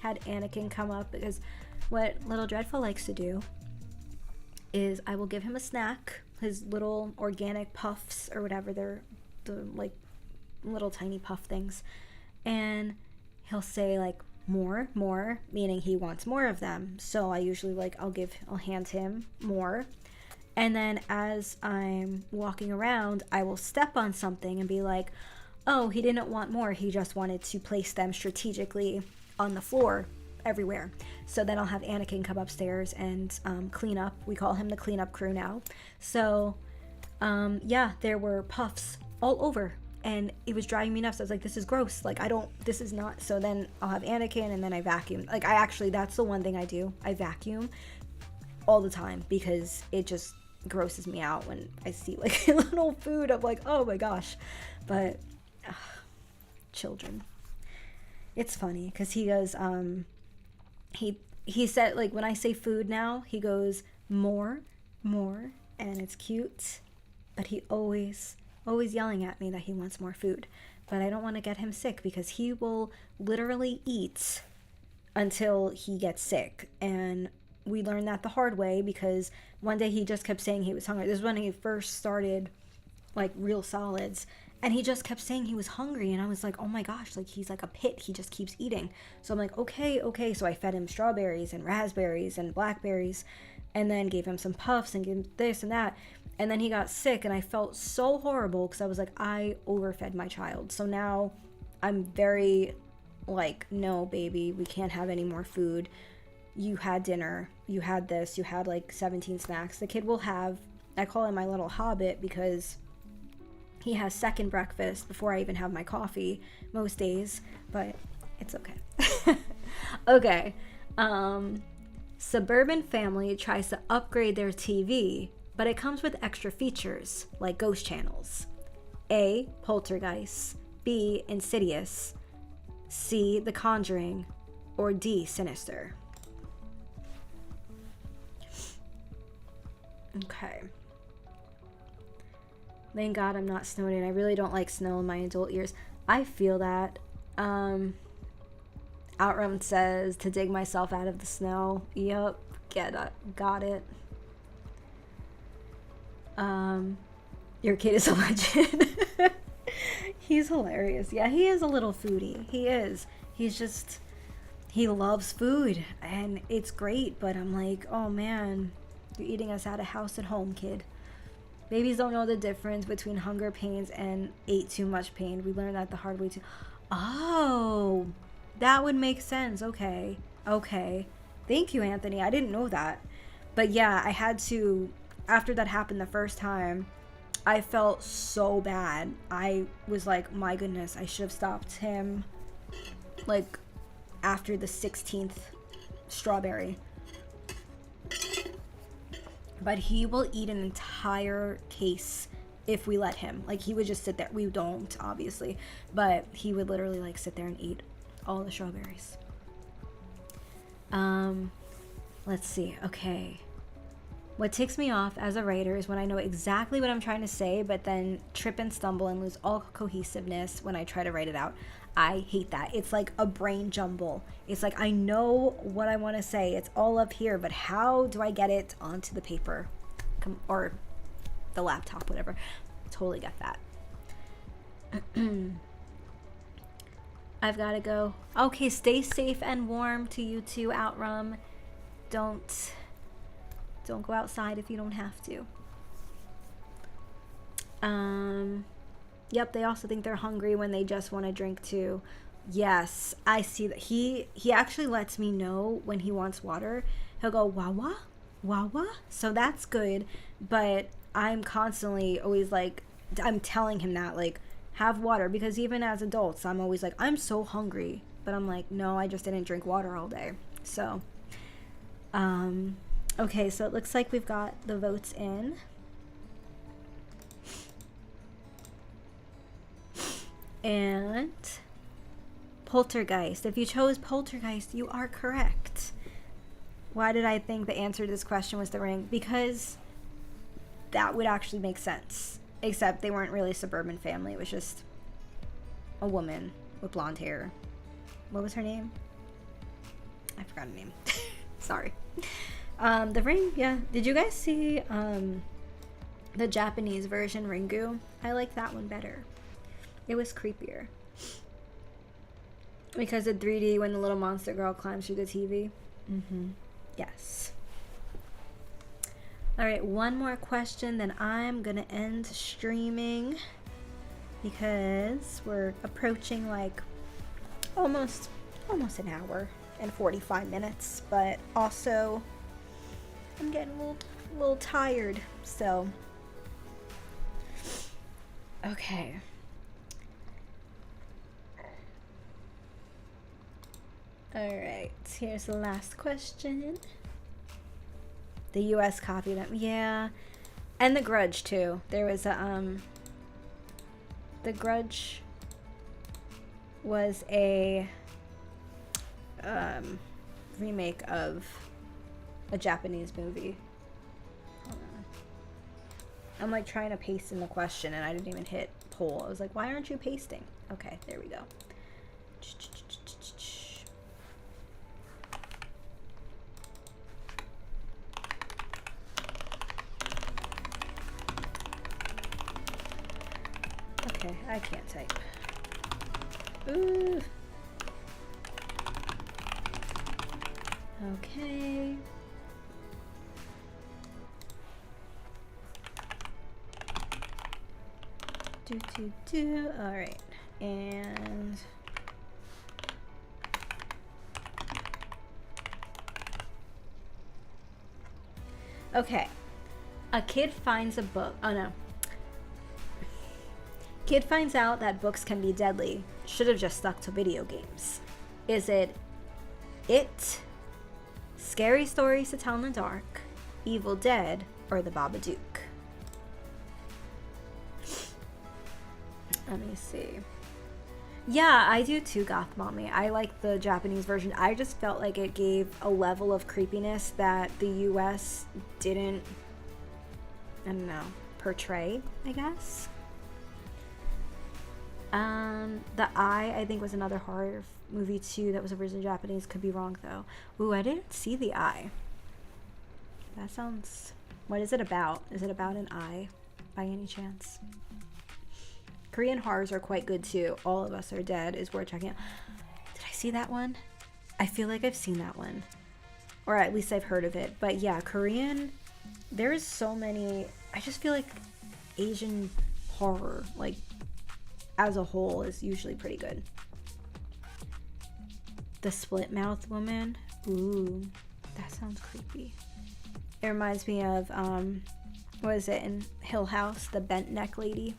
had Anakin come up, because what Little Dreadful likes to do is I will give him a snack, his little organic puffs or whatever, they're the like little tiny puff things, and he'll say like more, meaning he wants more of them. So I usually like I'll hand him more, and then as I'm walking around I will step on something and be like, oh, he didn't want more, he just wanted to place them strategically on the floor everywhere. So then I'll have Anakin come upstairs and clean up. We call him the cleanup crew now. So yeah, there were puffs all over, and it was driving me nuts. I was like, this is gross, like this is not. So then I'll have Anakin, and then I vacuum. Like that's the one thing I do, I vacuum all the time, because it just grosses me out when I see like little food. I'm like, oh my gosh. But children, it's funny because he goes he said, like, when I say food now, he goes more, and it's cute, but he always yelling at me that he wants more food. But I don't want to get him sick, because he will literally eat until he gets sick. And we learned that the hard way, because one day he just kept saying he was hungry. This is when he first started like real solids, and he just kept saying he was hungry, and I was like, oh my gosh, like he's like a pit, he just keeps eating. So I'm like, okay. So I fed him strawberries and raspberries and blackberries, and then gave him some puffs and gave him this and that. And then he got sick, and I felt so horrible, because I was like, I overfed my child. So now I'm very like, no baby, we can't have any more food. You had dinner, you had this, you had like 17 snacks. The kid will have, I call him my little hobbit, because he has second breakfast before I even have my coffee most days, but it's okay. Okay. Suburban family tries to upgrade their TV, but it comes with extra features like ghost channels. A, Poltergeist, B, Insidious, C, The Conjuring, or D, Sinister. Okay. Thank God I'm not snowed in. I really don't like snow in my adult years. I feel that. Outrun says to dig myself out of the snow. Yep, got it. Your kid is a legend. He's hilarious. Yeah, he is a little foodie. He is. He loves food, and it's great, but I'm like, oh man, you're eating us out of house and home, kid. Babies don't know the difference between hunger pains and ate too much pain. We learned that the hard way too. Oh, that would make sense. Okay. Thank you, Anthony. I didn't know that. But yeah, I had to, after that happened the first time, I felt so bad. I was like, my goodness, I should have stopped him like after the 16th strawberry. But he will eat an entire case if we let him. Like, he would just sit there. We don't, obviously. But he would literally, like, sit there and eat all the strawberries. Let's see. Okay. What ticks me off as a writer is when I know exactly what I'm trying to say, but then trip and stumble and lose all cohesiveness when I try to write it out. I hate that. It's like a brain jumble. It's like, I know what I want to say. It's all up here, but how do I get it onto the paper or the laptop, whatever. Totally get that. I've got to go. Okay, stay safe and warm to you too, Outrun. Don't go outside if you don't have to. Yep, they also think they're hungry when they just want to drink too. Yes, I see that. He actually lets me know when he wants water. He'll go, wawa, wawa. So that's good. But I'm constantly always like, I'm telling him that, like, have water. Because even as adults, I'm always like, I'm so hungry. But I'm like, no, I just didn't drink water all day. So, okay, so it looks like we've got the votes in. And Poltergeist. If you chose Poltergeist, you are correct. Why did I think the answer to this question was The Ring? Because that would actually make sense. Except they weren't really a suburban family. It was just a woman with blonde hair. What was her name? I forgot her name. Sorry. The Ring, yeah. Did you guys see the Japanese version, Ringu? I like that one better. It was creepier. Because of 3D when the little monster girl climbs through the TV. Mm-hmm. Yes. Alright, one more question, then I'm gonna end streaming. Because we're approaching like almost an hour and 45 minutes. But also, I'm getting a little tired. So, okay. Alright, here's the last question. The US copied them. Yeah. And The Grudge too. There was a The Grudge was a remake of a Japanese movie. Hold on. I'm like trying to paste in the question and I didn't even hit poll. I was like, why aren't you pasting? Okay, there we go. Okay, I can't type. Ooh. Okay. All right. And okay. A kid finds a book. Oh no. Kid finds out that books can be deadly. Should have just stuck to video games. Is it It, Scary Stories to Tell in the Dark, Evil Dead, or The Babadook? Let me see. Yeah, I do too, Goth Mommy. I like the Japanese version. I just felt like it gave a level of creepiness that the US didn't, I don't know, portray, I guess. The Eye, I think, was another horror movie too that was originally Japanese. Could be wrong though. Ooh, I didn't see The Eye. That sounds... What is it about? Is it about an eye by any chance? Korean horrors are quite good too. All of Us Are Dead is worth checking out. Did I see that one? I feel like I've seen that one. Or at least I've heard of it. But yeah, Korean, there's so many... I just feel like Asian horror, like, as a whole, is usually pretty good. The Split Mouth Woman. Ooh, that sounds creepy. It reminds me of, what is it, in Hill House? The bent neck lady.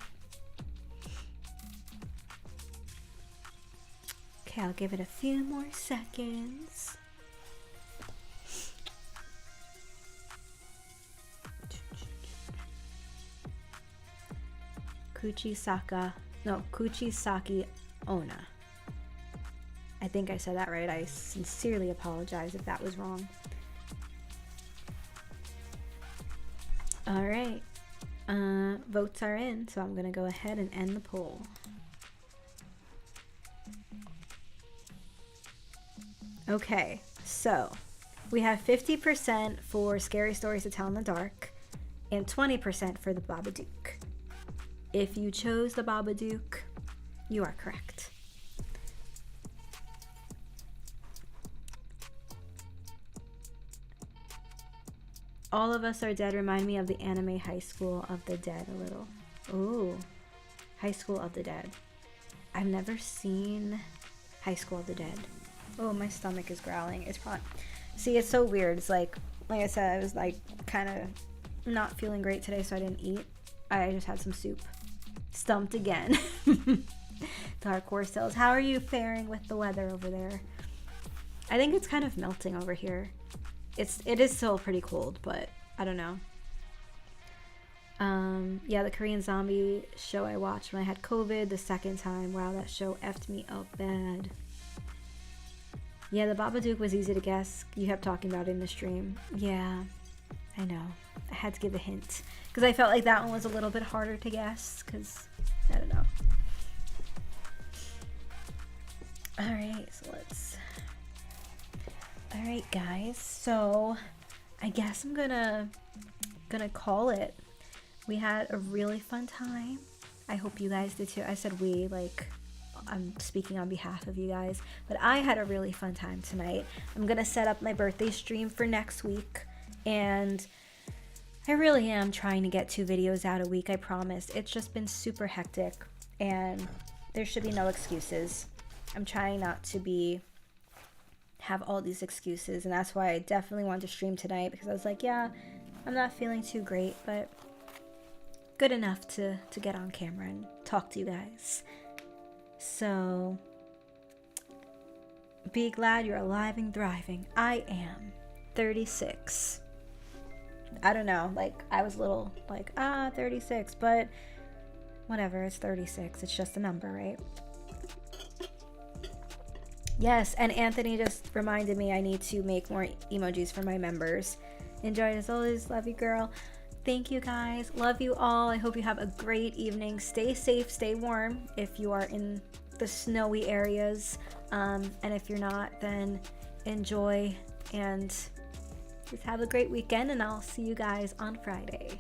Okay, I'll give it a few more seconds. Kuchisaki Onna. I think I said that right. I sincerely apologize if that was wrong. All right. Votes are in, so I'm going to go ahead and end the poll. Okay, so we have 50% for Scary Stories to Tell in the Dark and 20% for The Babadook. If you chose The Babadook, you are correct. All of Us Are Dead remind me of the anime High School of the Dead a little. Ooh, High School of the Dead. I've never seen High School of the Dead. Oh, my stomach is growling. It's probably... See, it's so weird. It's like I said, I was like kind of not feeling great today, so I didn't eat. I just had some soup. Stumped again. Dark Horse Tales. How are you faring with the weather over there? I think it's kind of melting over here. It is still pretty cold, but I don't know. Yeah, the Korean zombie show I watched when I had COVID the second time. Wow, that show effed me up bad. Yeah, the Babadook was easy to guess. You kept talking about it in the stream. Yeah, I know. I had to give a hint because I felt like that one was a little bit harder to guess because I don't know. All right, so let's. All right, guys. So I guess I'm gonna call it. We had a really fun time. I hope you guys did too. I said we, like I'm speaking on behalf of you guys, but I had a really fun time tonight. I'm gonna set up my birthday stream for next week, and I really am trying to get 2 videos out a week, I promise. It's just been super hectic, and there should be no excuses. I'm trying not to have all these excuses, and that's why I definitely wanted to stream tonight, because I was like, yeah, I'm not feeling too great, but good enough to get on camera and talk to you guys. So be glad you're alive and thriving. I am 36. I don't know, like I was a little like 36, but whatever, it's 36. It's just a number, right? Yes, and Anthony just reminded me I need to make more emojis for my members. Enjoy as always. Love you, girl. Thank you, guys. Love you all. I hope you have a great evening. Stay safe, stay warm if you are in the snowy areas. And if you're not, then enjoy and just have a great weekend. And I'll see you guys on Friday.